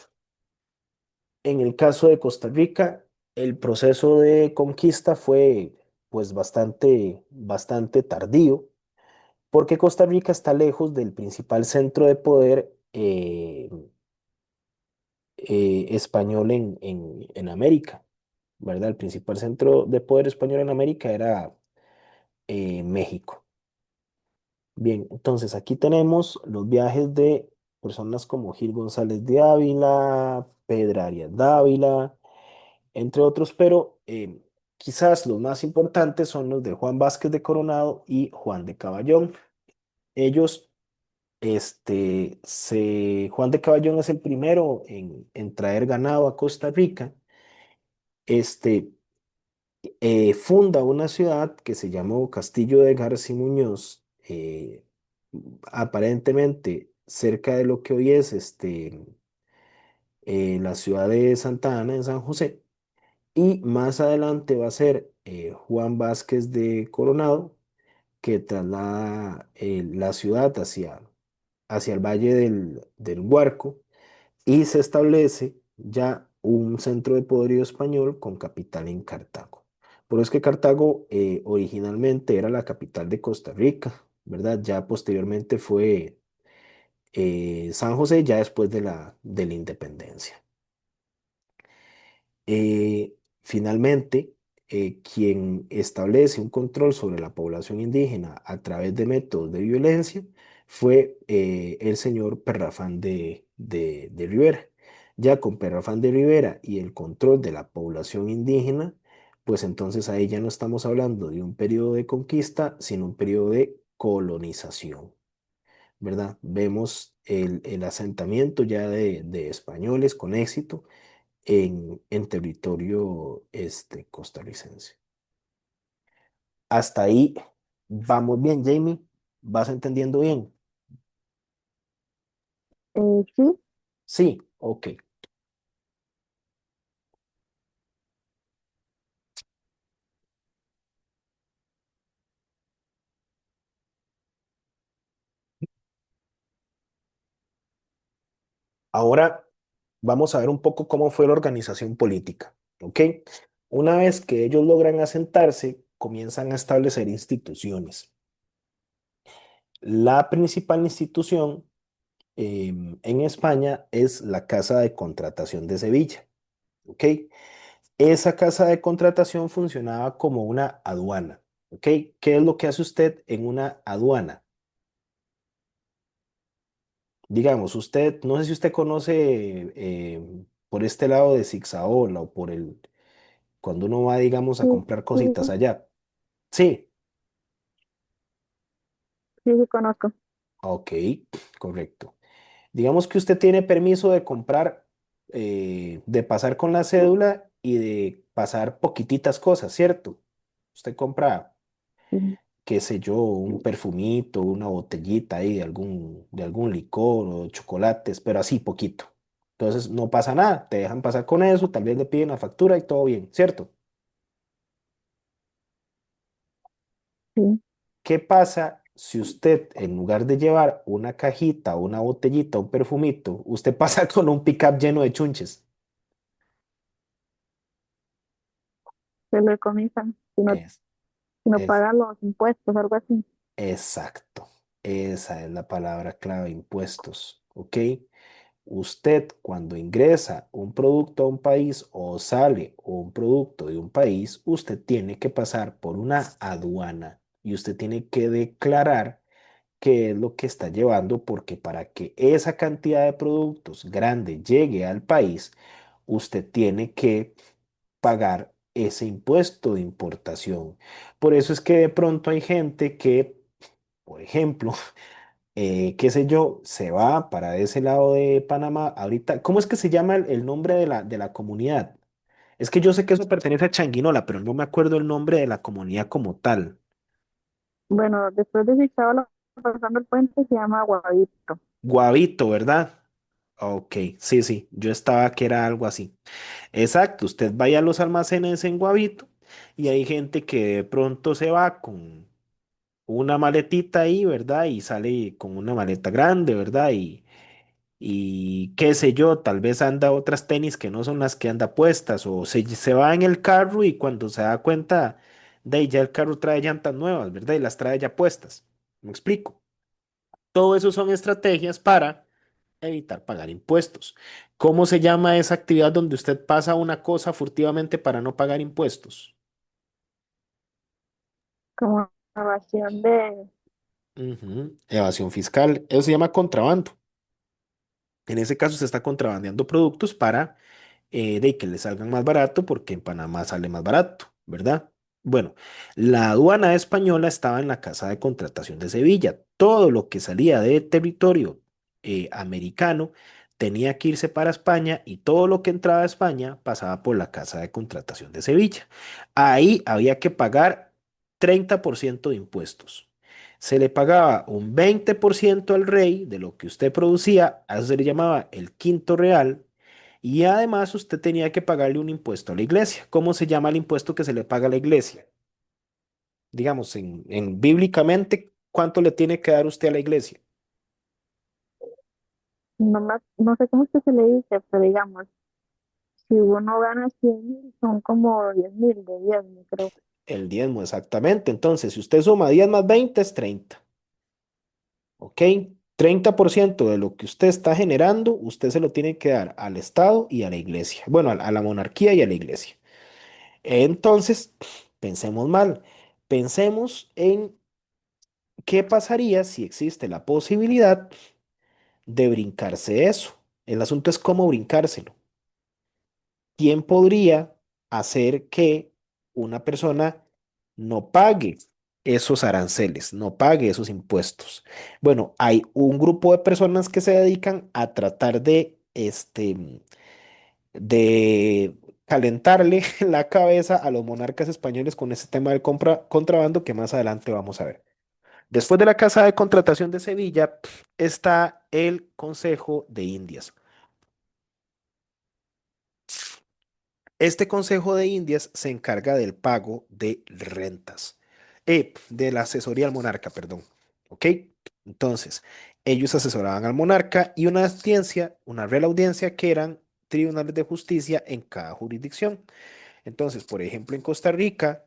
En el caso de Costa Rica, el proceso de conquista fue pues bastante tardío, porque Costa Rica está lejos del principal centro de poder español en América, ¿verdad? El principal centro de poder español en América era México. Bien, entonces aquí tenemos los viajes de personas como Gil González de Ávila, Pedro Arias Dávila, entre otros, pero quizás los más importantes son los de Juan Vázquez de Coronado y Juan de Caballón. Ellos, Juan de Caballón es el primero en traer ganado a Costa Rica. Este, Funda una ciudad que se llamó Castillo de García Muñoz, aparentemente cerca de lo que hoy es la ciudad de Santa Ana, en San José, y más adelante va a ser Juan Vázquez de Coronado, que traslada la ciudad hacia el Valle del Guarco y se establece ya un centro de poderío español con capital en Cartago. Por eso es que Cartago originalmente era la capital de Costa Rica, ¿verdad? Ya posteriormente fue San José, ya después de la independencia. Finalmente, quien establece un control sobre la población indígena a través de métodos de violencia fue el señor Perrafán de Rivera. Ya con Perrafán de Rivera y el control de la población indígena, pues entonces ahí ya no estamos hablando de un periodo de conquista, sino un periodo de colonización, ¿verdad? Vemos el asentamiento ya de españoles con éxito en territorio costarricense. Hasta ahí vamos bien, Jamie. ¿Vas entendiendo bien? Sí, Sí, ok. Ahora vamos a ver un poco cómo fue la organización política, ¿ok? Una vez que ellos logran asentarse, comienzan a establecer instituciones. La principal institución en España es la Casa de Contratación de Sevilla, ¿ok? Esa casa de contratación funcionaba como una aduana, ¿ok? ¿Qué es lo que hace usted en una aduana? Digamos, usted, no sé si usted conoce por este lado de Zigzaola o por cuando uno va, digamos, a sí, comprar sí, cositas sí, allá. Sí, sí, sí conozco. ok, correcto. Digamos que usted tiene permiso de comprar, de pasar con la cédula y de pasar poquititas cosas, ¿cierto? Usted compra Sí, qué sé yo, un perfumito, una botellita ahí de algún licor o chocolates, pero así poquito. Entonces no pasa nada, te dejan pasar con eso, tal vez le piden la factura y todo bien, ¿cierto? sí, ¿Qué pasa si usted, en lugar de llevar una cajita, una botellita, un perfumito, usted pasa con un pickup lleno de chunches? se le comienzan. Es, Si no es paga los impuestos, algo así. exacto. Esa es la palabra clave, impuestos, ¿ok? Usted cuando ingresa un producto a un país o sale un producto de un país, usted tiene que pasar por una aduana y usted tiene que declarar qué es lo que está llevando, porque para que esa cantidad de productos grande llegue al país, usted tiene que pagar ese impuesto de importación. Por eso es que de pronto hay gente que, por ejemplo, qué sé yo, se va para ese lado de Panamá. Ahorita, ¿cómo es que se llama el nombre de la comunidad? Es que yo sé que eso pertenece a Changuinola, pero no me acuerdo el nombre de la comunidad como tal. Bueno, después de Zixaba, pasando el puente, se llama Guavito. Guavito, ¿verdad? Ok, sí, sí, yo estaba que era algo así. Exacto, usted vaya a los almacenes en Guavito y hay gente que de pronto se va con una maletita ahí, ¿verdad? Y sale con una maleta grande, ¿verdad? Y qué sé yo, tal vez anda otras tenis que no son las que anda puestas, o se va en el carro y cuando se da cuenta, de ahí ya el carro trae llantas nuevas, ¿verdad? Y las trae ya puestas. ¿Me explico? Todo eso son estrategias para evitar pagar impuestos. ¿Cómo se llama esa actividad donde usted pasa una cosa furtivamente para no pagar impuestos? Como evasión de, Ujú, evasión fiscal. Eso se llama contrabando. En ese caso se está contrabandeando productos para de que le salgan más barato porque en Panamá sale más barato, ¿verdad? Bueno, la aduana española estaba en la Casa de Contratación de Sevilla. Todo lo que salía de territorio americano tenía que irse para España y todo lo que entraba a España pasaba por la Casa de Contratación de Sevilla. Ahí había que pagar 30% de impuestos. Se le pagaba un 20% al rey de lo que usted producía, a eso se le llamaba el quinto real, y además usted tenía que pagarle un impuesto a la iglesia. ¿Cómo se llama el impuesto que se le paga a la iglesia? Digamos, bíblicamente, ¿cuánto le tiene que dar usted a la iglesia? No sé cómo es que se le dice, pero digamos, si uno gana 100.000, son como 10.000 de diezmo, creo. El diezmo, exactamente. Entonces, si usted suma 10 más 20 es 30. ¿Ok? 30% de lo que usted está generando, usted se lo tiene que dar al Estado y a la iglesia. Bueno, a la monarquía y a la iglesia. Entonces, pensemos mal. Pensemos en qué pasaría si existe la posibilidad de brincarse eso. El asunto es cómo brincárselo. ¿Quién podría hacer que una persona no pague esos aranceles, no pague esos impuestos? Bueno, hay un grupo de personas que se dedican a tratar de calentarle la cabeza a los monarcas españoles con ese tema del contrabando que más adelante vamos a ver. Después de la Casa de Contratación de Sevilla está el Consejo de Indias. Este Consejo de Indias se encarga del pago de rentas, de la asesoría al monarca, perdón. ¿Ok? Entonces, ellos asesoraban al monarca y una audiencia, una real audiencia que eran tribunales de justicia en cada jurisdicción. Entonces, por ejemplo, en Costa Rica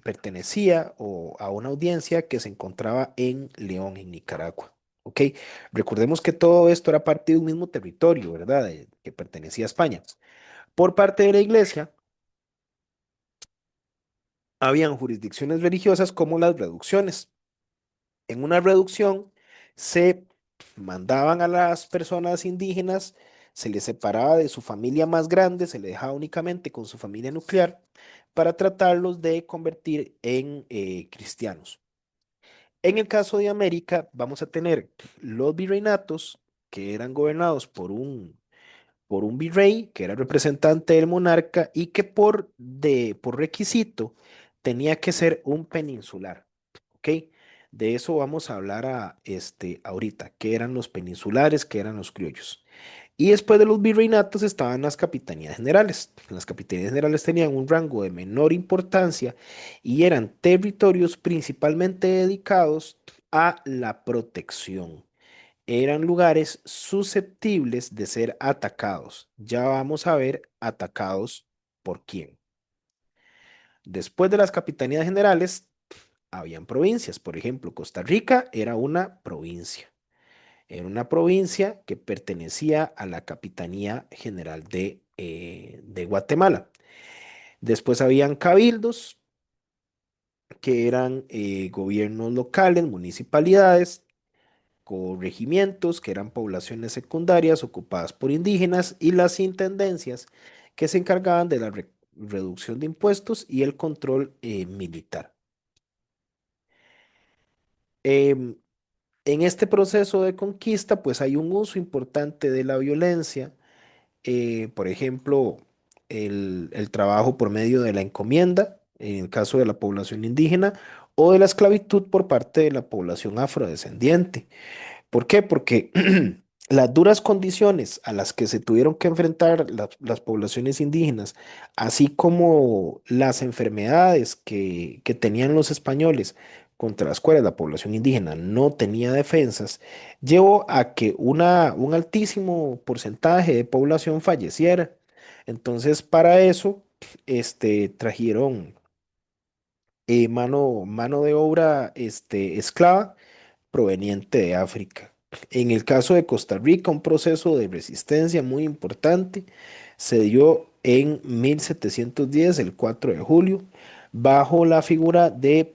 pertenecía a una audiencia que se encontraba en León, en Nicaragua. ¿Ok? Recordemos que todo esto era parte de un mismo territorio, ¿verdad? Que pertenecía a España. Por parte de la iglesia, habían jurisdicciones religiosas como las reducciones. En una reducción se mandaban a las personas indígenas, se les separaba de su familia más grande, se les dejaba únicamente con su familia nuclear para tratarlos de convertir en cristianos. En el caso de América, vamos a tener los virreinatos que eran gobernados por un virrey, que era representante del monarca y que por requisito tenía que ser un peninsular. ¿Ok? De eso vamos a hablar ahorita, qué eran los peninsulares, qué eran los criollos. Y después de los virreinatos estaban las capitanías generales. Las capitanías generales tenían un rango de menor importancia y eran territorios principalmente dedicados a la protección. Eran lugares susceptibles de ser atacados. Ya vamos a ver atacados por quién. Después de las capitanías generales, habían provincias. Por ejemplo, Costa Rica era una provincia. Era una provincia que pertenecía a la Capitanía General de Guatemala. Después habían cabildos, que eran gobiernos locales, municipalidades, corregimientos, que eran poblaciones secundarias ocupadas por indígenas, y las intendencias, que se encargaban de la reducción de impuestos y el control militar. Em, en este proceso de conquista, pues hay un uso importante de la violencia, por ejemplo, el trabajo por medio de la encomienda, en el caso de la población indígena, o de la esclavitud por parte de la población afrodescendiente. ¿Por qué? Porque las duras condiciones a las que se tuvieron que enfrentar las poblaciones indígenas, así como las enfermedades que tenían los españoles, contra las cuales la población indígena no tenía defensas, llevó a que un altísimo porcentaje de población falleciera. Entonces, para eso, trajeron mano de obra esclava proveniente de África. En el caso de Costa Rica, un proceso de resistencia muy importante se dio en 1710, el 4 de julio, bajo la figura de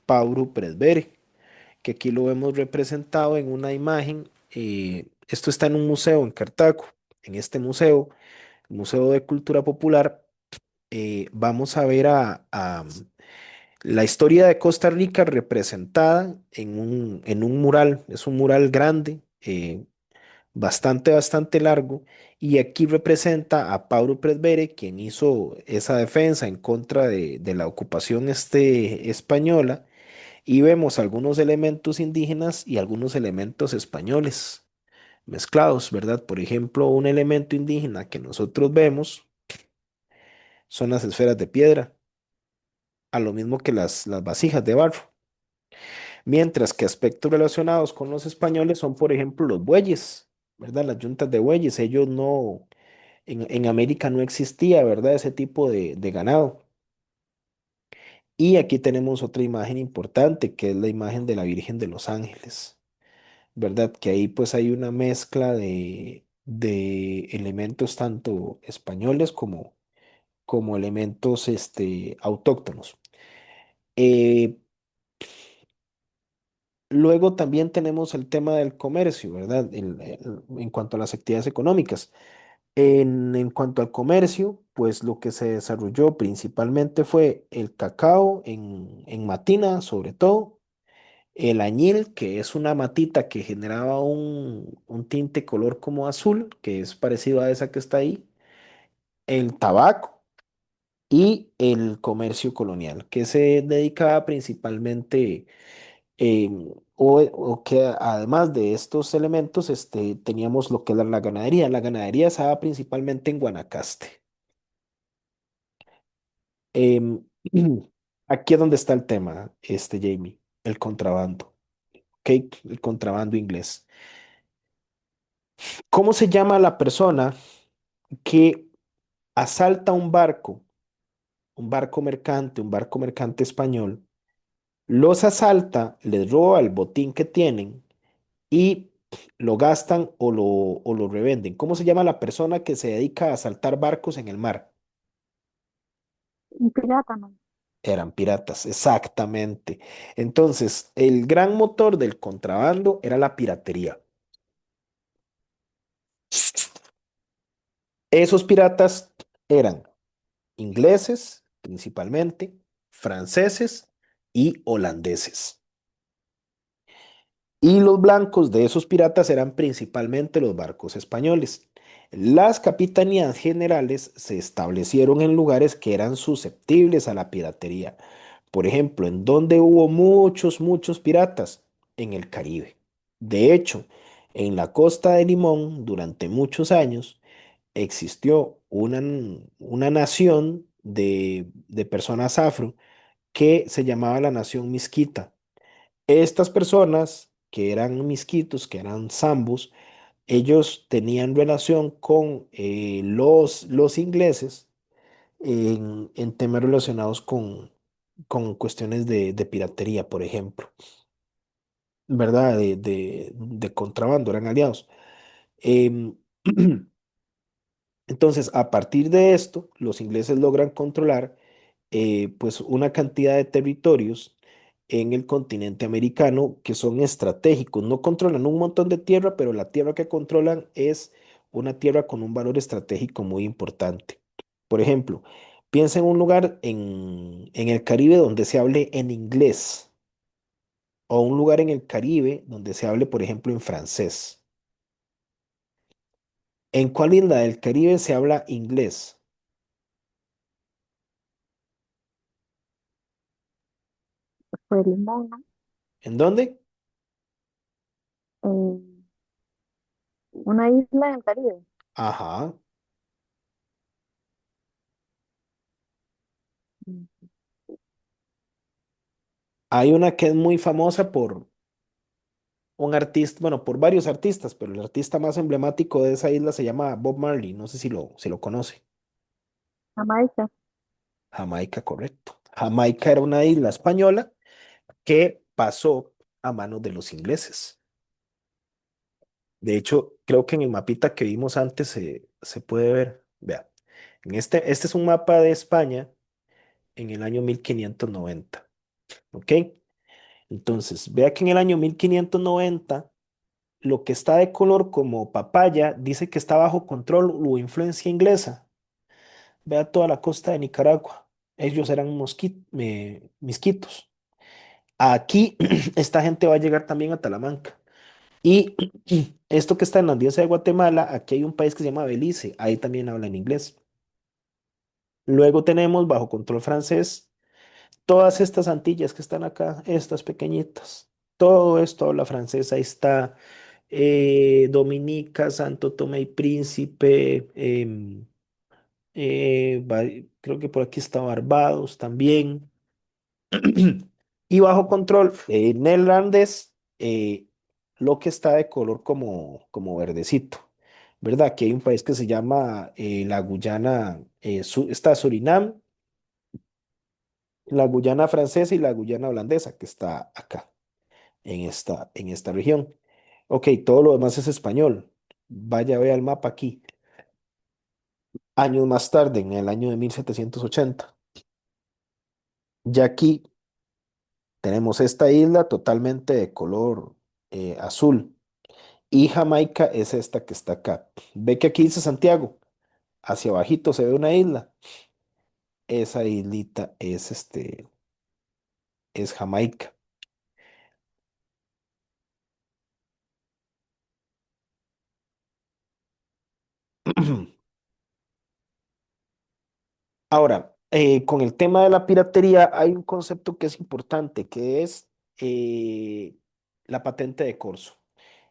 Pablo Presbere, que aquí lo vemos representado en una imagen. Esto está en un museo en Cartago. En este museo, el Museo de Cultura Popular, vamos a ver la historia de Costa Rica representada en un mural. Es un mural grande, bastante largo. Y aquí representa a Pablo Presbere, quien hizo esa defensa en contra de la ocupación española. Y vemos algunos elementos indígenas y algunos elementos españoles mezclados, ¿verdad? Por ejemplo, un elemento indígena que nosotros vemos son las esferas de piedra, a lo mismo que las vasijas de barro. Mientras que aspectos relacionados con los españoles son, por ejemplo, los bueyes, ¿verdad? Las yuntas de bueyes. Ellos no, en América no existía, ¿verdad? Ese tipo de ganado. Y aquí tenemos otra imagen importante, que es la imagen de la Virgen de los Ángeles, ¿verdad? Que ahí pues hay una mezcla de elementos tanto españoles como elementos autóctonos. Eh, Luego también tenemos el tema del comercio, ¿verdad? En cuanto a las actividades económicas. En cuanto al comercio, pues lo que se desarrolló principalmente fue el cacao en matina, sobre todo, el añil, que es una matita que generaba un tinte color como azul, que es parecido a esa que está ahí, el tabaco y el comercio colonial, que se dedicaba principalmente eh, o que además de estos elementos, teníamos lo que es la ganadería. La ganadería se daba principalmente en Guanacaste. Em, Aquí es donde está el tema, Jamie, el contrabando, ¿ok? El contrabando inglés. ¿Cómo se llama la persona que asalta un barco mercante español, los asalta, les roba el botín que tienen y lo gastan o lo revenden? ¿Cómo se llama la persona que se dedica a asaltar barcos en el mar? Un pirata, no. Eran piratas, exactamente. Entonces, el gran motor del contrabando era la piratería. Esos piratas eran ingleses, principalmente, franceses y holandeses. Y los blancos de esos piratas eran principalmente los barcos españoles. Las capitanías generales se establecieron en lugares que eran susceptibles a la piratería. Por ejemplo, ¿en donde hubo muchos piratas? En el Caribe. De hecho, en la costa de Limón, durante muchos años, existió una nación de personas afro que se llamaba la nación Misquita. Estas personas, que eran misquitos, que eran zambos, ellos tenían relación con los ingleses en temas relacionados con cuestiones de piratería, por ejemplo, ¿verdad? De contrabando, eran aliados. Em, entonces, a partir de esto, los ingleses logran controlar pues una cantidad de territorios en el continente americano que son estratégicos. No controlan un montón de tierra, pero la tierra que controlan es una tierra con un valor estratégico muy importante. Por ejemplo, piensa en un lugar en el Caribe donde se hable en inglés o un lugar en el Caribe donde se hable, por ejemplo, en francés. ¿En cuál isla del Caribe se habla inglés? Fue Limón, ¿no? ¿En dónde? En una isla en el Caribe. Ajá. Mm, Hay una que es muy famosa por un artista, bueno, por varios artistas, pero el artista más emblemático de esa isla se llama Bob Marley. No sé si lo conoce. Jamaica. Jamaica, correcto. Jamaica era una isla española que pasó a manos de los ingleses. De hecho, creo que en el mapita que vimos antes se puede ver. Vea, este es un mapa de España en el año 1590. ¿Ok? Entonces, vea que en el año 1590 lo que está de color como papaya dice que está bajo control o influencia inglesa. Vea toda la costa de Nicaragua. Ellos eran misquitos. Aquí esta gente va a llegar también a Talamanca. Y Esto que está en la Diosa de Guatemala, aquí hay un país que se llama Belice, ahí también hablan inglés. Luego tenemos bajo control francés todas estas Antillas que están acá, estas pequeñitas. Todo esto habla francés, ahí está Dominica, Santo Tomé y Príncipe, creo que por aquí está Barbados también. Y bajo control neerlandés, lo que está de color como verdecito, ¿verdad? Aquí hay un país que se llama la Guyana, está Surinam, la Guyana francesa y la Guyana holandesa, que está acá, en esta región. Ok, todo lo demás es español. Vaya, vea el mapa aquí. Años más tarde, en el año de 1780, ya aquí tenemos esta isla totalmente de color azul. Y Jamaica es esta que está acá. Ve que aquí dice Santiago. Hacia abajito se ve una isla. Esa islita es Jamaica. Ahora, con el tema de la piratería hay un concepto que es importante, que es eh, la patente de corso.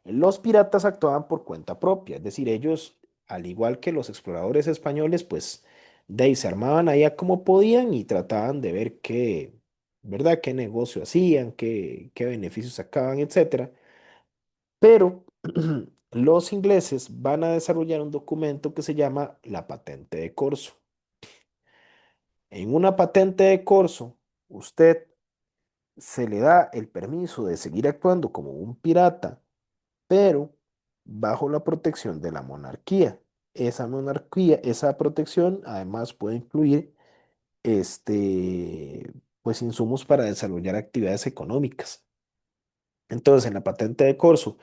Los piratas actuaban por cuenta propia, es decir, ellos, al igual que los exploradores españoles, pues de ahí se armaban allá como podían y trataban de ver qué, ¿verdad? Qué negocio hacían, qué beneficios sacaban, etcétera. Pero los ingleses van a desarrollar un documento que se llama la patente de corso. En una patente de corso, usted se le da el permiso de seguir actuando como un pirata, pero bajo la protección de la monarquía. Esa monarquía, esa protección, además puede incluir pues insumos para desarrollar actividades económicas. Entonces, en la patente de corso,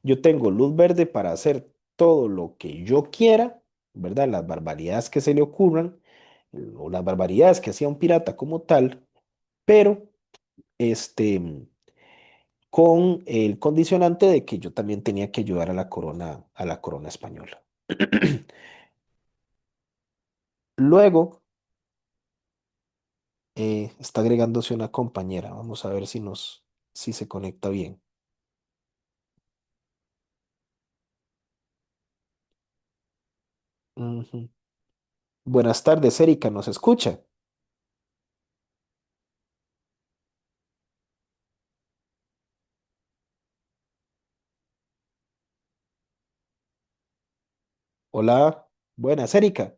yo tengo luz verde para hacer todo lo que yo quiera, ¿verdad? Las barbaridades que se le ocurran, o las barbaridades que hacía un pirata como tal, pero con el condicionante de que yo también tenía que ayudar a la corona española. Luego, está agregándose una compañera. Vamos a ver si se conecta bien. Ujú. Buenas tardes, Erika, ¿nos escucha? Hola, buenas, Erika,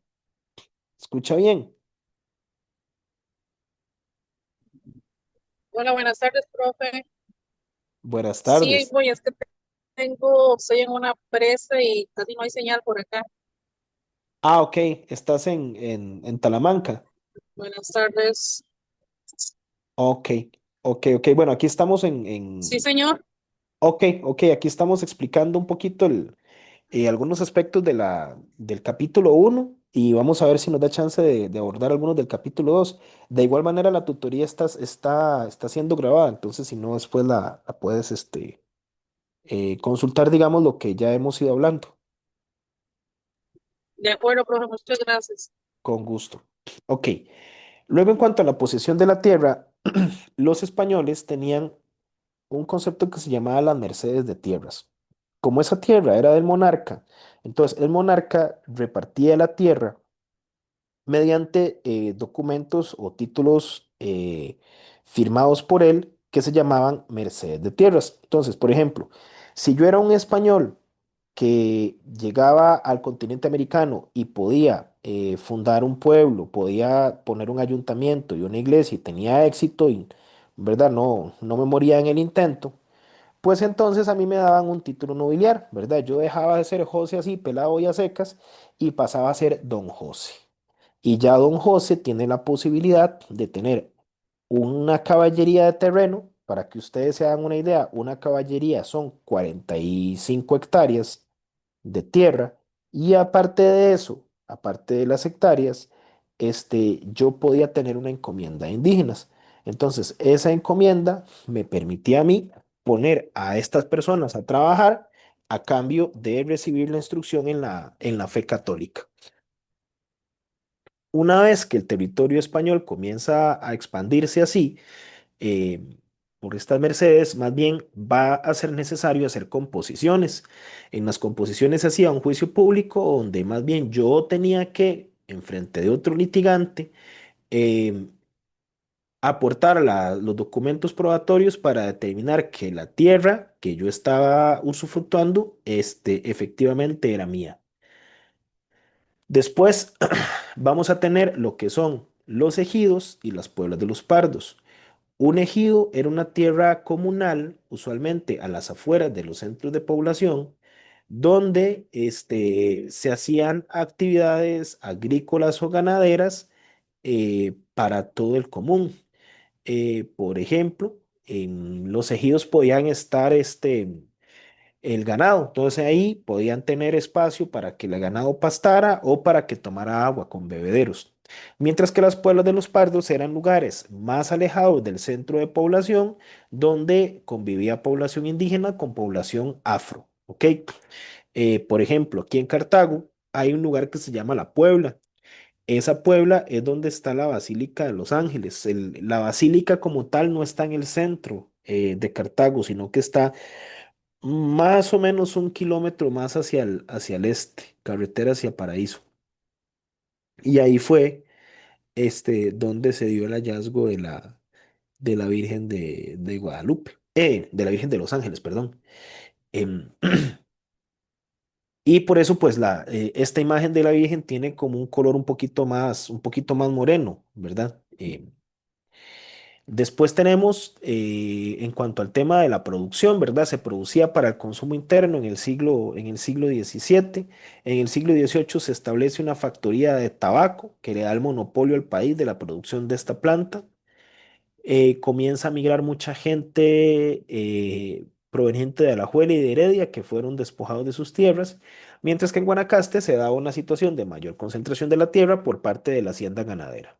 ¿escucha bien? Hola, buenas tardes, profe. Buenas Sí, tardes. voy, es que estoy en una presa y casi no hay señal por acá. Ah, ok, estás en Talamanca. Buenas tardes. Ok, ok. Bueno, aquí estamos Sí, señor. Ok, ok, aquí estamos explicando un poquito algunos aspectos del capítulo uno y vamos a ver si nos da chance de abordar algunos del capítulo 2. De igual manera, la tutoría está siendo grabada, entonces si no, después la puedes consultar, digamos, lo que ya hemos ido hablando, De acuerdo, profe, muchas gracias. con gusto. Ok, luego en cuanto a la posesión de la tierra, los españoles tenían un concepto que se llamaba las mercedes de tierras. Como esa tierra era del monarca, entonces el monarca repartía la tierra mediante documentos o títulos firmados por él que se llamaban mercedes de tierras. Entonces, por ejemplo, si yo era un español que llegaba al continente americano y podía fundar un pueblo, podía poner un ayuntamiento y una iglesia y tenía éxito y, ¿verdad? No me moría en el intento, pues entonces a mí me daban un título nobiliar, ¿verdad? Yo dejaba de ser José así, pelado y a secas, y pasaba a ser Don José. Y ya Don José tiene la posibilidad de tener una caballería de terreno. Para que ustedes se hagan una idea, una caballería son 45 hectáreas de tierra y aparte de eso, aparte de las hectáreas, yo podía tener una encomienda de indígenas. Entonces, esa encomienda me permitía a mí poner a estas personas a trabajar a cambio de recibir la instrucción en la fe católica. Una vez que el territorio español comienza a expandirse así, eh, por estas mercedes, más bien va a ser necesario hacer composiciones. En las composiciones se hacía un juicio público donde más bien yo tenía que, en frente de otro litigante, eh, aportar los documentos probatorios para determinar que la tierra que yo estaba usufructuando, efectivamente era mía. Después vamos a tener lo que son los ejidos y las pueblas de los pardos. Un ejido era una tierra comunal, usualmente a las afueras de los centros de población, donde se hacían actividades agrícolas o ganaderas para todo el común. Por ejemplo, en los ejidos podían estar el ganado. Entonces ahí podían tener espacio para que el ganado pastara o para que tomara agua con bebederos. Mientras que las pueblos de los pardos eran lugares más alejados del centro de población, donde convivía población indígena con población afro. ¿Ok? Por ejemplo, aquí en Cartago hay un lugar que se llama La Puebla. Esa Puebla es donde está la Basílica de los Ángeles. La basílica como tal no está en el centro de Cartago, sino que está más o menos 1 kilómetro más hacia el este, carretera hacia Paraíso. Y ahí fue donde se dio el hallazgo de la Virgen de Guadalupe, de la Virgen de los Ángeles, perdón. Em, y por eso, pues, esta imagen de la Virgen tiene como un color un poquito más moreno, ¿verdad? Después tenemos, en cuanto al tema de la producción, ¿verdad? Se producía para el consumo interno en el siglo XVII. En el siglo XVIII se establece una factoría de tabaco que le da el monopolio al país de la producción de esta planta. Comienza a migrar mucha gente proveniente de Alajuela y de Heredia que fueron despojados de sus tierras, mientras que en Guanacaste se daba una situación de mayor concentración de la tierra por parte de la hacienda ganadera.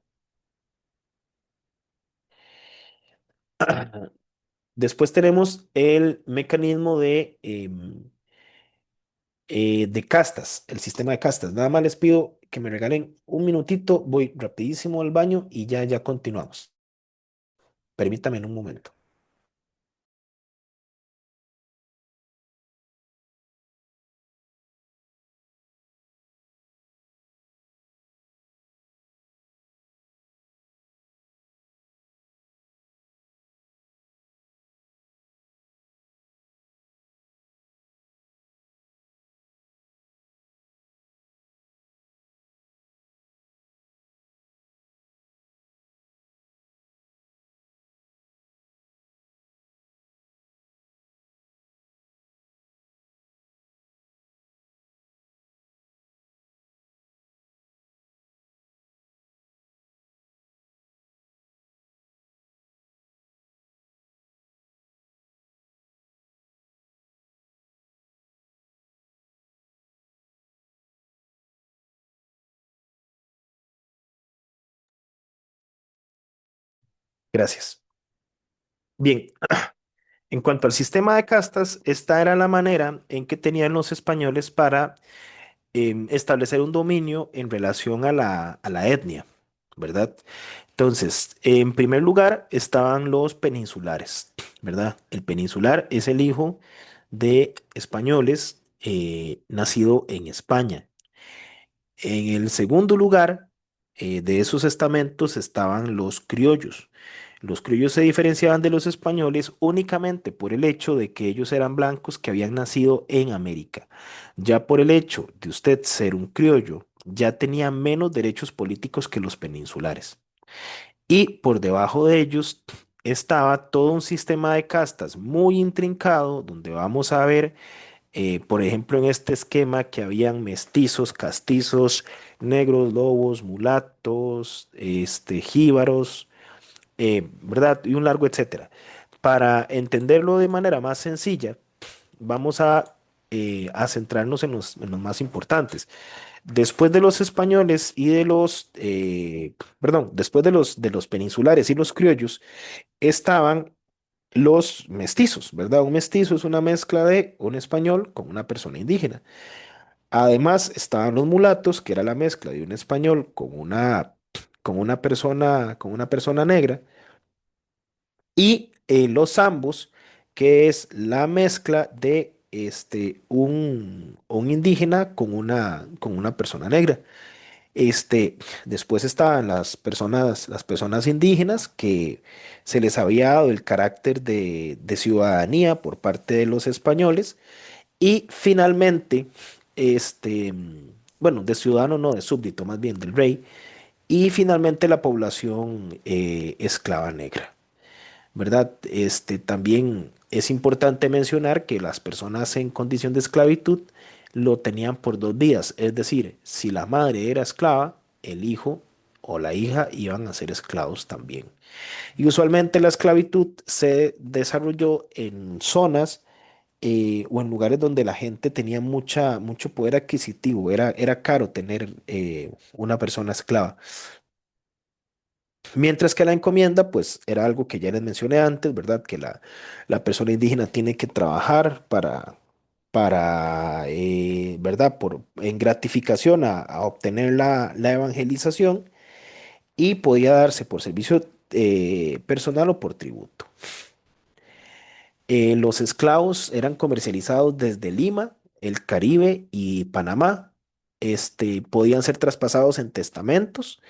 Después tenemos el mecanismo de castas, el sistema de castas. Nada más les pido que me regalen un minutito, voy rapidísimo al baño y ya continuamos. Permítame en un momento. Gracias. Bien, en cuanto al sistema de castas, esta era la manera en que tenían los españoles para establecer un dominio en relación a a la etnia, ¿verdad? Entonces, en primer lugar estaban los peninsulares, ¿verdad? El peninsular es el hijo de españoles nacido en España. En el segundo lugar de esos estamentos estaban los criollos. Los criollos se diferenciaban de los españoles únicamente por el hecho de que ellos eran blancos que habían nacido en América. Ya por el hecho de usted ser un criollo, ya tenía menos derechos políticos que los peninsulares. Y por debajo de ellos estaba todo un sistema de castas muy intrincado, donde vamos a ver, por ejemplo, en este esquema que habían mestizos, castizos, negros, lobos, mulatos, jíbaros, ¿verdad? Y un largo etcétera. Para entenderlo de manera más sencilla, vamos a centrarnos en los más importantes. Después de los españoles y perdón, después de los peninsulares y los criollos, estaban los mestizos, ¿verdad? Un mestizo es una mezcla de un español con una persona indígena. Además, estaban los mulatos, que era la mezcla de un español con una persona negra, y los zambos, que es la mezcla de un indígena con una persona negra. Después estaban las personas indígenas que se les había dado el carácter de ciudadanía por parte de los españoles y finalmente, bueno, de ciudadano no, de súbdito más bien del rey y finalmente la población esclava negra. ¿Verdad? También es importante mencionar que las personas en condición de esclavitud lo tenían por dos vías, es decir, si la madre era esclava, el hijo o la hija iban a ser esclavos también. Y usualmente la esclavitud se desarrolló en zonas o en lugares donde la gente tenía mucho poder adquisitivo, era caro tener una persona esclava. Mientras que la encomienda, pues era algo que ya les mencioné antes, ¿verdad? Que la persona indígena tiene que trabajar ¿verdad? En gratificación a obtener la evangelización y podía darse por servicio personal o por tributo. Los esclavos eran comercializados desde Lima, el Caribe y Panamá. Podían ser traspasados en testamentos,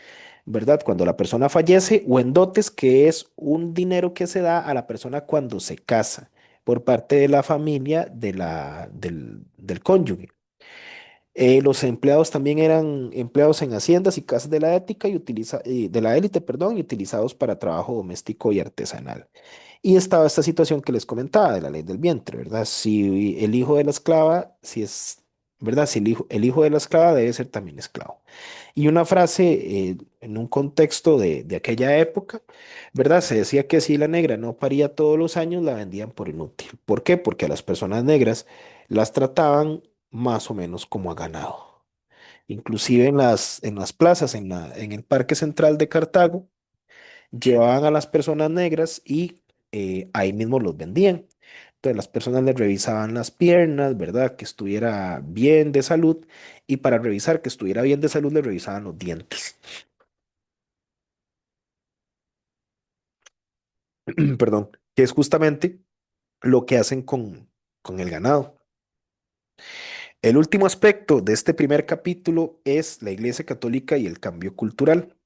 ¿verdad? Cuando la persona fallece o en dotes, que es un dinero que se da a la persona cuando se casa por parte de la familia del cónyuge. Los empleados también eran empleados en haciendas y casas de la ética de la élite, perdón, y utilizados para trabajo doméstico y artesanal. Y estaba esta situación que les comentaba de la ley del vientre, ¿verdad? Si el hijo de la esclava, si es, ¿verdad? Si el hijo de la esclava debe ser también esclavo. Y una frase en un contexto de aquella época, ¿verdad? Se decía que si la negra no paría todos los años, la vendían por inútil. ¿Por qué? Porque a las personas negras las trataban más o menos como a ganado. Inclusive en las plazas, en el Parque Central de Cartago, llevaban a las personas negras y ahí mismo los vendían. Entonces las personas les revisaban las piernas, ¿verdad? Que estuviera bien de salud y para revisar que estuviera bien de salud le revisaban los dientes. Perdón, que es justamente lo que hacen con el ganado. El último aspecto de este primer capítulo es la Iglesia Católica y el cambio cultural.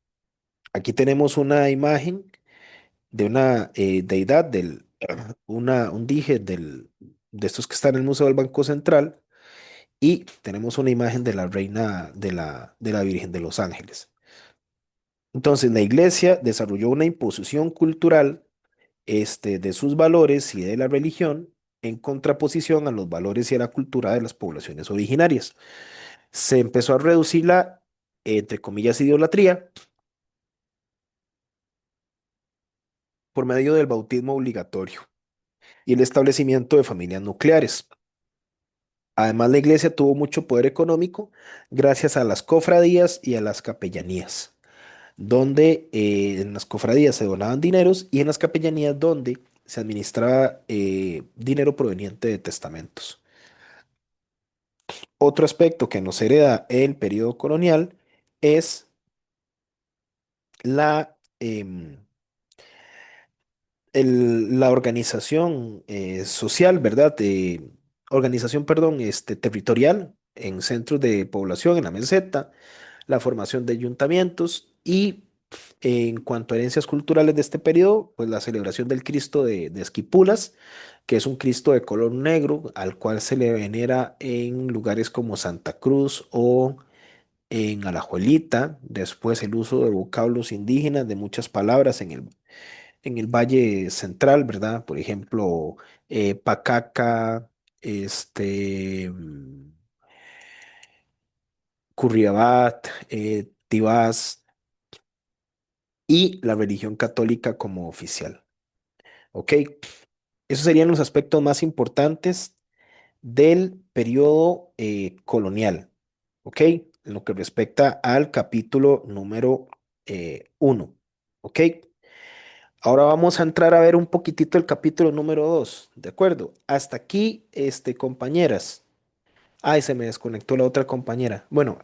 Aquí tenemos una imagen de una deidad, un dije de estos que están en el Museo del Banco Central, y tenemos una imagen de la reina de la Virgen de los Ángeles. Entonces, la iglesia desarrolló una imposición cultural de sus valores y de la religión en contraposición a los valores y a la cultura de las poblaciones originarias. Se empezó a reducir la, entre comillas, idolatría por medio del bautismo obligatorio y el establecimiento de familias nucleares. Además, la iglesia tuvo mucho poder económico gracias a las cofradías y a las capellanías, donde en las cofradías se donaban dineros y en las capellanías donde se administraba dinero proveniente de testamentos. Otro aspecto que nos hereda el periodo colonial es la, la organización social, ¿verdad? Organización, perdón, territorial en centros de población, en la meseta, la formación de ayuntamientos y en cuanto a herencias culturales de este periodo, pues la celebración del Cristo de Esquipulas, que es un Cristo de color negro al cual se le venera en lugares como Santa Cruz o en Alajuelita. Después el uso de vocablos indígenas, de muchas palabras en el Valle Central, ¿verdad? Por ejemplo, Pacaca, Curriabat, Tibás y la religión católica como oficial. ¿Ok? Esos serían los aspectos más importantes del periodo colonial. ¿Ok? En lo que respecta al capítulo número 1. ¿Ok? Ahora vamos a entrar a ver un poquitito el capítulo número 2, ¿de acuerdo? Hasta aquí, compañeras. Ay, se me desconectó la otra compañera. Bueno,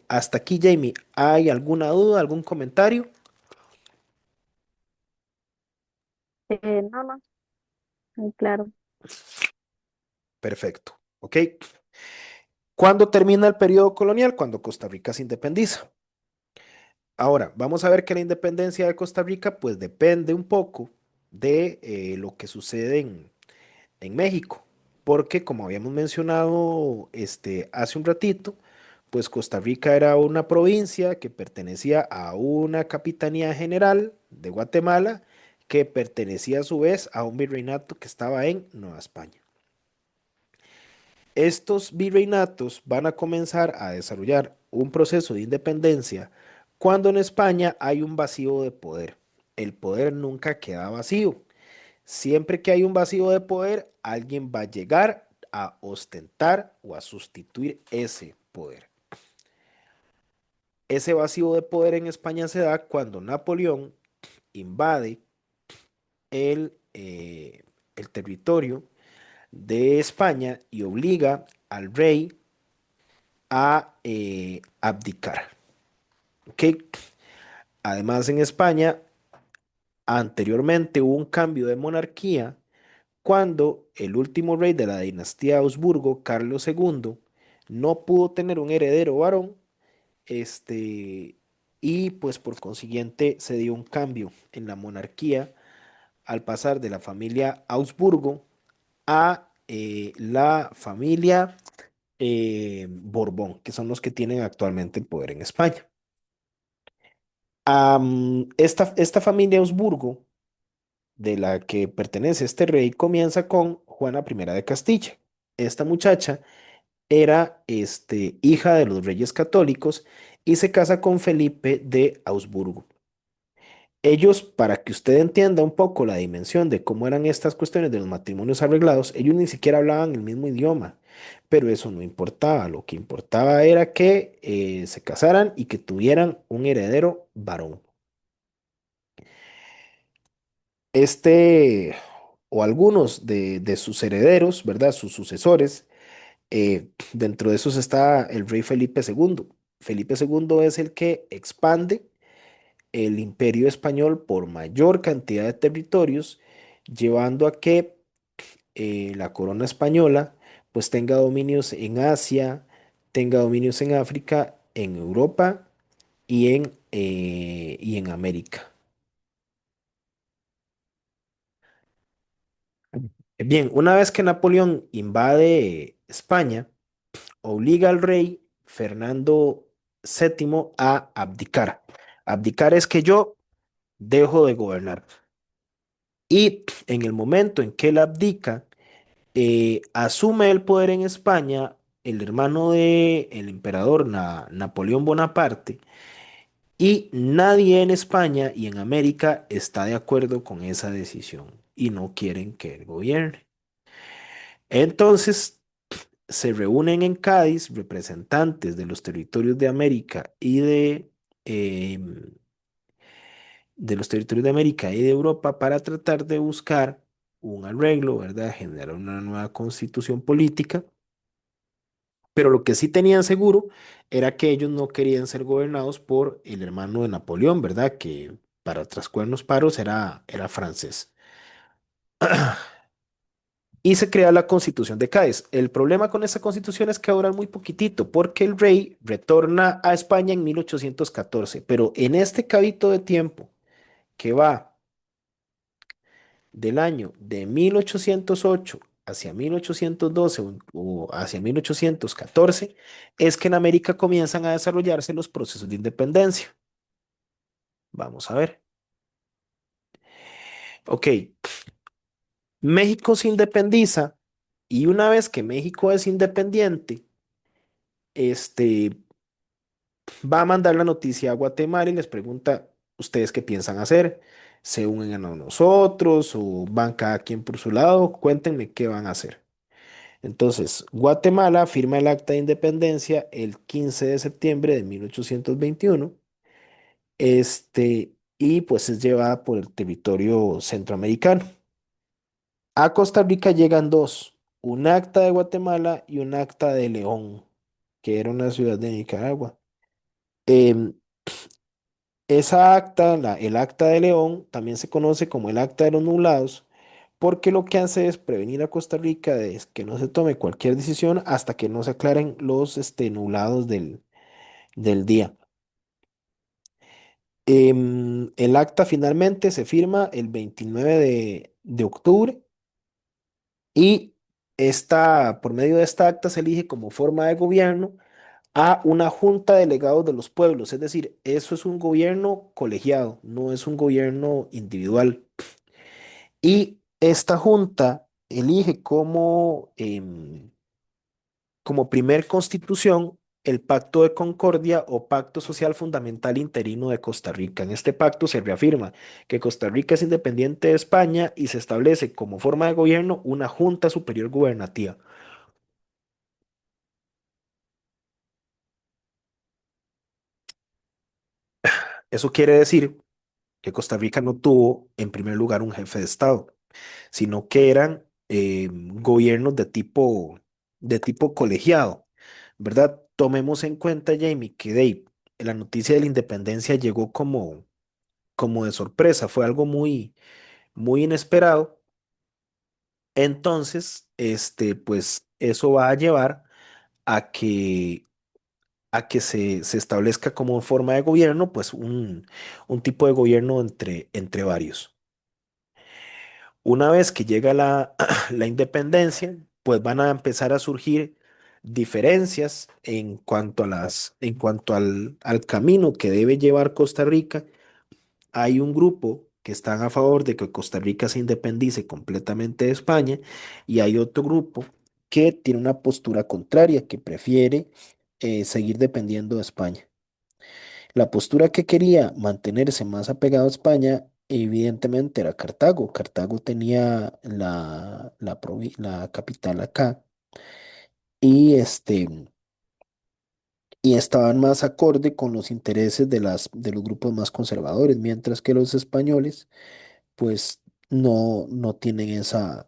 hasta aquí, Jamie. ¿Hay alguna duda, algún comentario? No, no, muy claro. Perfecto. ¿Ok? ¿Cuándo termina el periodo colonial? Cuando Costa Rica se independiza. Ahora, vamos a ver que la independencia de Costa Rica, pues depende un poco de lo que sucede en México, porque como habíamos mencionado hace un ratito, pues Costa Rica era una provincia que pertenecía a una capitanía general de Guatemala, que pertenecía a su vez a un virreinato que estaba en Nueva España. Estos virreinatos van a comenzar a desarrollar un proceso de independencia cuando en España hay un vacío de poder. El poder nunca queda vacío. Siempre que hay un vacío de poder, alguien va a llegar a ostentar o a sustituir ese poder. Ese vacío de poder en España se da cuando Napoleón invade el territorio de España y obliga al rey a abdicar. ¿Ok? Además, en España anteriormente hubo un cambio de monarquía cuando el último rey de la dinastía Habsburgo, Carlos II, no pudo tener un heredero varón, este, y pues por consiguiente se dio un cambio en la monarquía al pasar de la familia Habsburgo a la familia Borbón, que son los que tienen actualmente el poder en España. Esta familia Habsburgo, de la que pertenece este rey, comienza con Juana I de Castilla. Esta muchacha era hija de los reyes católicos y se casa con Felipe de Augsburgo. Ellos, para que usted entienda un poco la dimensión de cómo eran estas cuestiones de los matrimonios arreglados, ellos ni siquiera hablaban el mismo idioma, pero eso no importaba. Lo que importaba era que se casaran y que tuvieran un heredero varón. Este o algunos de sus herederos, ¿verdad? Sus sucesores, dentro de esos está el rey Felipe II. Felipe II es el que expande el imperio español por mayor cantidad de territorios, llevando a que la corona española pues tenga dominios en Asia, tenga dominios en África, en Europa y en América. Bien, una vez que Napoleón invade España, obliga al rey Fernando VII a abdicar. Abdicar es que yo dejo de gobernar. Y en el momento en que él abdica, asume el poder en España el hermano del emperador Napoleón Bonaparte, y nadie en España y en América está de acuerdo con esa decisión y no quieren que él gobierne. Entonces se reúnen en Cádiz representantes de los territorios de América de los territorios de América y de Europa para tratar de buscar un arreglo, ¿verdad? Generar una nueva constitución política. Pero lo que sí tenían seguro era que ellos no querían ser gobernados por el hermano de Napoleón, ¿verdad? Que para trascuernos paros era francés. Y se crea la Constitución de Cádiz. El problema con esa constitución es que dura muy poquitito, porque el rey retorna a España en 1814, pero en este cabito de tiempo que va del año de 1808 hacia 1812 o hacia 1814, es que en América comienzan a desarrollarse los procesos de independencia. Vamos a ver. Ok, México se independiza y una vez que México es independiente, este va a mandar la noticia a Guatemala y les pregunta, ¿ustedes qué piensan hacer? ¿Se unen a nosotros o van cada quien por su lado? Cuéntenme qué van a hacer. Entonces, Guatemala firma el acta de independencia el 15 de septiembre de 1821. Este, y pues es llevada por el territorio centroamericano. A Costa Rica llegan dos, un acta de Guatemala y un acta de León, que era una ciudad de Nicaragua. Em, Esa acta, el acta de León, también se conoce como el acta de los nublados, porque lo que hace es prevenir a Costa Rica de que no se tome cualquier decisión hasta que no se aclaren los nublados del día. El acta finalmente se firma el 29 de octubre y por medio de esta acta se elige como forma de gobierno a una junta de delegados de los pueblos, es decir, eso es un gobierno colegiado, no es un gobierno individual. Y esta junta elige como primer constitución el Pacto de Concordia o Pacto Social Fundamental Interino de Costa Rica. En este pacto se reafirma que Costa Rica es independiente de España y se establece como forma de gobierno una Junta Superior Gubernativa. Eso quiere decir que Costa Rica no tuvo, en primer lugar, un jefe de Estado, sino que eran gobiernos de tipo colegiado, ¿verdad? Tomemos en cuenta, Jamie, que la noticia de la independencia llegó como de sorpresa, fue algo muy, muy inesperado. Entonces, pues eso va a llevar a que se establezca como forma de gobierno, pues un tipo de gobierno entre varios. Una vez que llega la independencia, pues van a empezar a surgir diferencias en cuanto al camino que debe llevar Costa Rica. Hay un grupo que están a favor de que Costa Rica se independice completamente de España y hay otro grupo que tiene una postura contraria, que prefiere seguir dependiendo de España. La postura que quería mantenerse más apegado a España, evidentemente, era Cartago. Cartago tenía la capital acá y, y estaban más acorde con los intereses de los grupos más conservadores, mientras que los españoles, pues, no tienen esa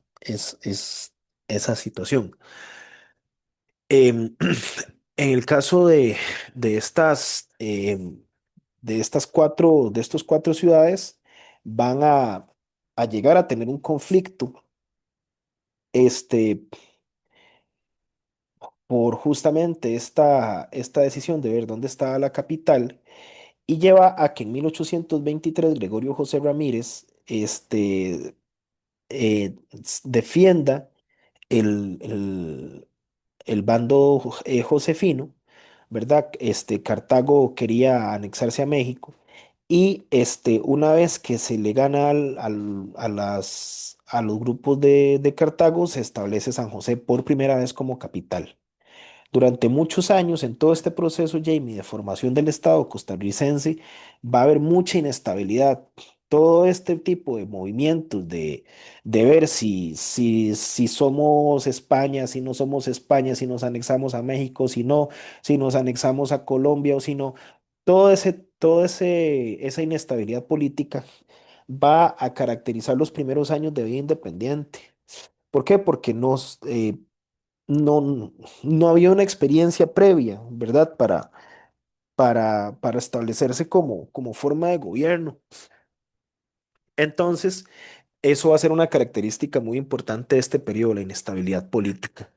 situación. Em, en el caso de estas, de estos cuatro ciudades van a llegar a tener un conflicto, este, por justamente esta decisión de ver dónde estaba la capital y lleva a que en 1823 Gregorio José Ramírez, defienda el, el- el bando josefino, ¿verdad? Cartago quería anexarse a México y una vez que se le gana a los grupos de Cartago, se establece San José por primera vez como capital. Durante muchos años, en todo este proceso, Jamie, de formación del Estado costarricense, va a haber mucha inestabilidad. Todo este tipo de movimientos de ver si somos España, si no somos España, si nos anexamos a México, si no, si nos anexamos a Colombia o si no, esa inestabilidad política va a caracterizar los primeros años de vida independiente. ¿Por qué? Porque no, no había una experiencia previa, ¿verdad? Para establecerse como forma de gobierno. Entonces, eso va a ser una característica muy importante de este periodo, la inestabilidad política.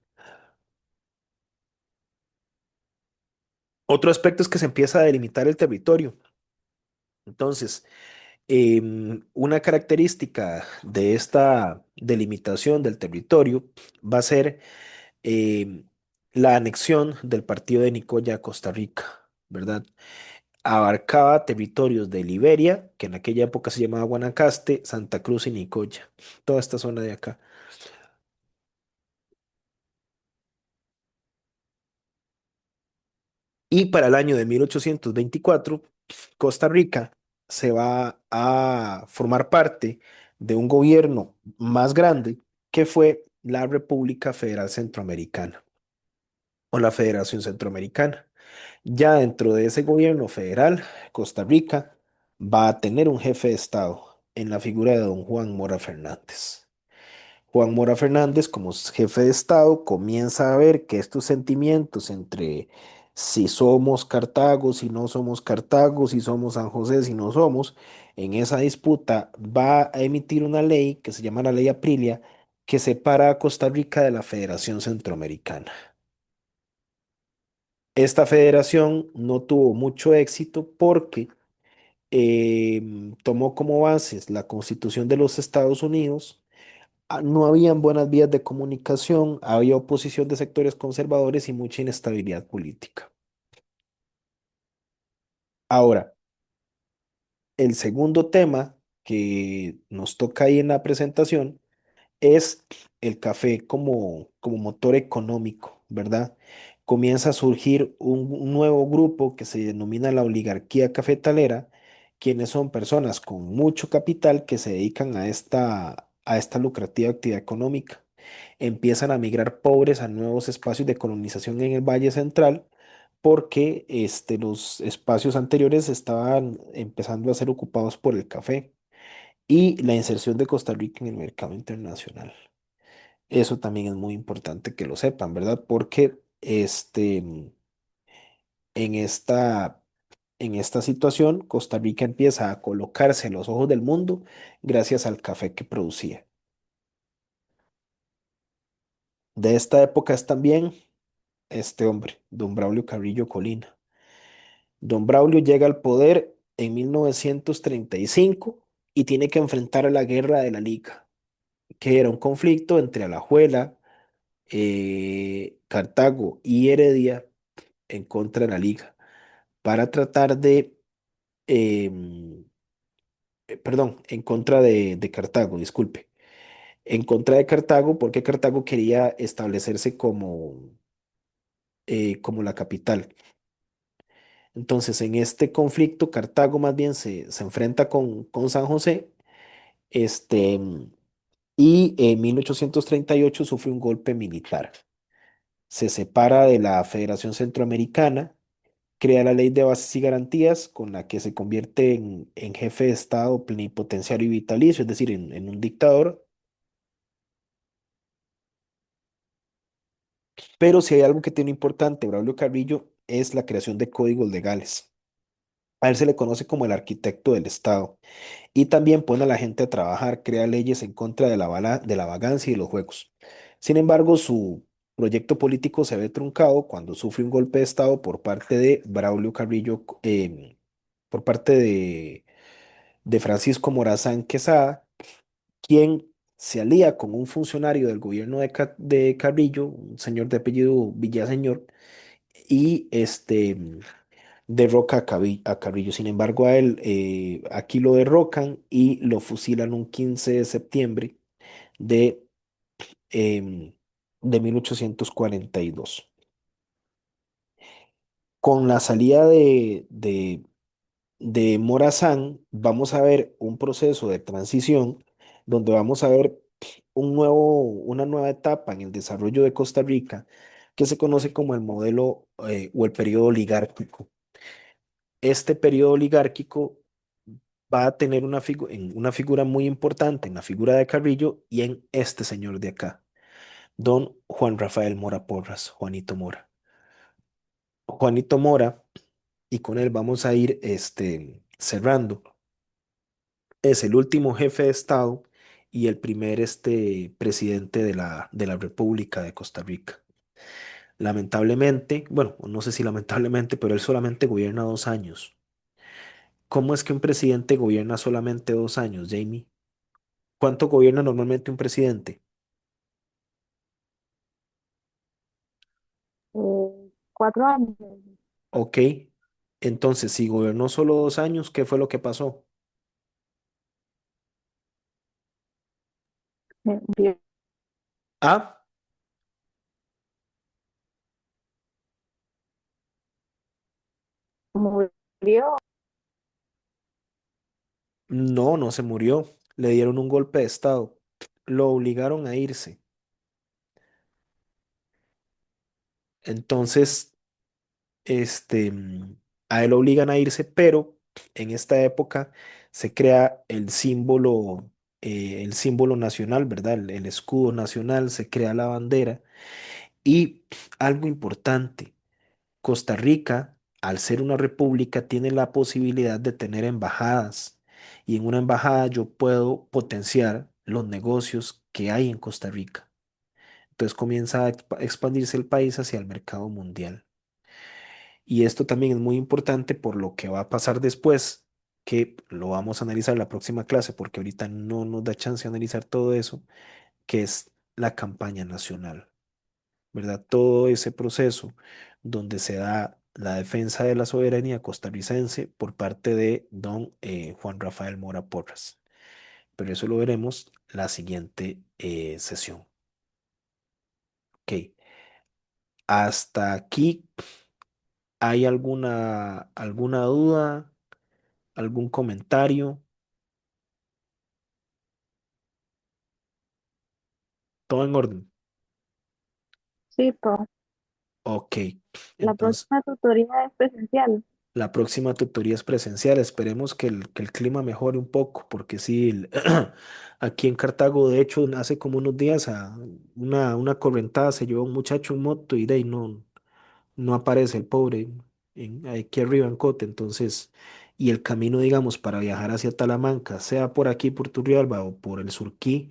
Otro aspecto es que se empieza a delimitar el territorio. Entonces, una característica de esta delimitación del territorio va a ser em, la anexión del partido de Nicoya a Costa Rica, ¿verdad? Abarcaba territorios de Liberia, que en aquella época se llamaba Guanacaste, Santa Cruz y Nicoya, toda esta zona de acá. Y para el año de 1824, Costa Rica se va a formar parte de un gobierno más grande que fue la República Federal Centroamericana o la Federación Centroamericana. Ya dentro de ese gobierno federal, Costa Rica va a tener un jefe de Estado en la figura de don Juan Mora Fernández. Juan Mora Fernández, como jefe de Estado, comienza a ver que estos sentimientos entre si somos Cartago, si no somos Cartago, si somos San José, si no somos, en esa disputa va a emitir una ley que se llama la Ley Aprilia, que separa a Costa Rica de la Federación Centroamericana. Esta federación no tuvo mucho éxito porque tomó como bases la Constitución de los Estados Unidos. No habían buenas vías de comunicación, había oposición de sectores conservadores y mucha inestabilidad política. Ahora, el segundo tema que nos toca ahí en la presentación es el café como motor económico, ¿verdad? Comienza a surgir un nuevo grupo que se denomina la oligarquía cafetalera, quienes son personas con mucho capital que se dedican a esta lucrativa actividad económica. Empiezan a migrar pobres a nuevos espacios de colonización en el Valle Central porque los espacios anteriores estaban empezando a ser ocupados por el café y la inserción de Costa Rica en el mercado internacional. Eso también es muy importante que lo sepan, ¿verdad? Porque en en esta situación, Costa Rica empieza a colocarse en los ojos del mundo gracias al café que producía. De esta época es también este hombre, don Braulio Carrillo Colina. Don Braulio llega al poder en 1935 y tiene que enfrentar a la Guerra de la Liga, que era un conflicto entre Alajuela, Cartago y Heredia en contra de la Liga para tratar em, perdón, en contra de Cartago, disculpe, en contra de Cartago porque Cartago quería establecerse como la capital. Entonces, en este conflicto, Cartago más bien se enfrenta con San José, este, y en 1838 sufre un golpe militar. Se separa de la Federación Centroamericana, crea la Ley de Bases y Garantías, con la que se convierte en jefe de Estado plenipotenciario y vitalicio, es decir, en un dictador. Pero si hay algo que tiene importante, Braulio Carrillo, es la creación de códigos legales. A él se le conoce como el arquitecto del Estado. Y también pone a la gente a trabajar, crea leyes en contra de la vagancia y los juegos. Sin embargo, su proyecto político se ve truncado cuando sufre un golpe de Estado por parte de Braulio Carrillo, por parte de Francisco Morazán Quesada, quien se alía con un funcionario del gobierno de Carrillo, un señor de apellido Villaseñor, y derroca a Carrillo. Sin embargo, a él aquí lo derrocan y lo fusilan un 15 de septiembre de, em, de 1842. Con la salida de Morazán, vamos a ver un proceso de transición donde vamos a ver una nueva etapa en el desarrollo de Costa Rica que se conoce como el modelo o el periodo oligárquico. Este periodo oligárquico va a tener una figura muy importante en la figura de Carrillo y en este señor de acá, don Juan Rafael Mora Porras, Juanito Mora. Juanito Mora, y con él vamos a ir cerrando. Es el último jefe de Estado y el primer presidente de la República de Costa Rica. Lamentablemente, bueno, no sé si lamentablemente, pero él solamente gobierna 2 años. ¿Cómo es que un presidente gobierna solamente 2 años, Jamie? ¿Cuánto gobierna normalmente un presidente? 4 años. Ok, entonces si gobernó solo 2 años, ¿qué fue lo que pasó? Vio- Ah, Murió. no, no se murió. Le dieron un golpe de estado. Lo obligaron a irse. Entonces, a él lo obligan a irse, pero En esta época se crea el símbolo nacional, ¿verdad? El escudo nacional, se crea la bandera y algo importante, Costa Rica, al ser una república, tiene la posibilidad de tener embajadas y en una embajada yo puedo potenciar los negocios que hay en Costa Rica. Entonces comienza a expandirse el país hacia el mercado mundial. Y esto también es muy importante por lo que va a pasar después, que lo vamos a analizar en la próxima clase, porque ahorita no nos da chance de analizar todo eso, que es la campaña nacional, ¿verdad? Todo ese proceso donde se da la defensa de la soberanía costarricense por parte de don Juan Rafael Mora Porras. Pero eso lo veremos la siguiente sesión. Ok, hasta aquí, ¿hay alguna duda, algún comentario? Todo en orden. Sí, todo. Ok, La entonces próxima tutoría es presencial. la próxima tutoría es presencial. Esperemos que el clima mejore un poco, porque sí, aquí en Cartago, de hecho, hace como unos días una correntada se llevó a un muchacho en moto y de ahí no aparece el pobre aquí arriba en Cote. Entonces, y el camino, digamos, para viajar hacia Talamanca, sea por aquí, por Turrialba o por el Surquí,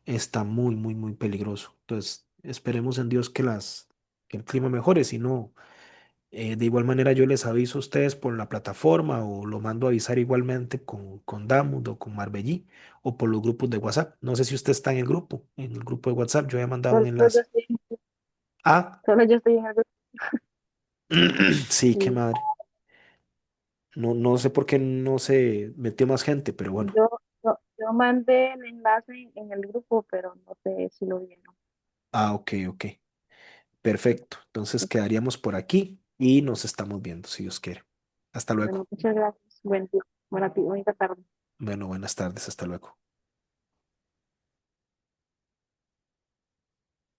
está muy, muy, muy peligroso. Entonces, esperemos en Dios que el clima mejore, si no. De igual manera yo les aviso a ustedes por la plataforma o lo mando a avisar igualmente con Damut o con Marbellí o por los grupos de WhatsApp. No sé si usted está en el grupo de WhatsApp, yo he mandado un Solo yo enlace. estoy, Ah, solo yo estoy en el grupo. sí, qué Y madre. No sé por qué no se metió más gente, pero bueno. yo mandé el enlace en el grupo, pero no sé si lo vieron. Ah, ok, ok. Perfecto. Entonces quedaríamos por aquí y nos estamos viendo, si Dios quiere. Hasta Bueno, luego. muchas gracias. Buen día. Bonita tarde. Bueno, buenas tardes, hasta luego.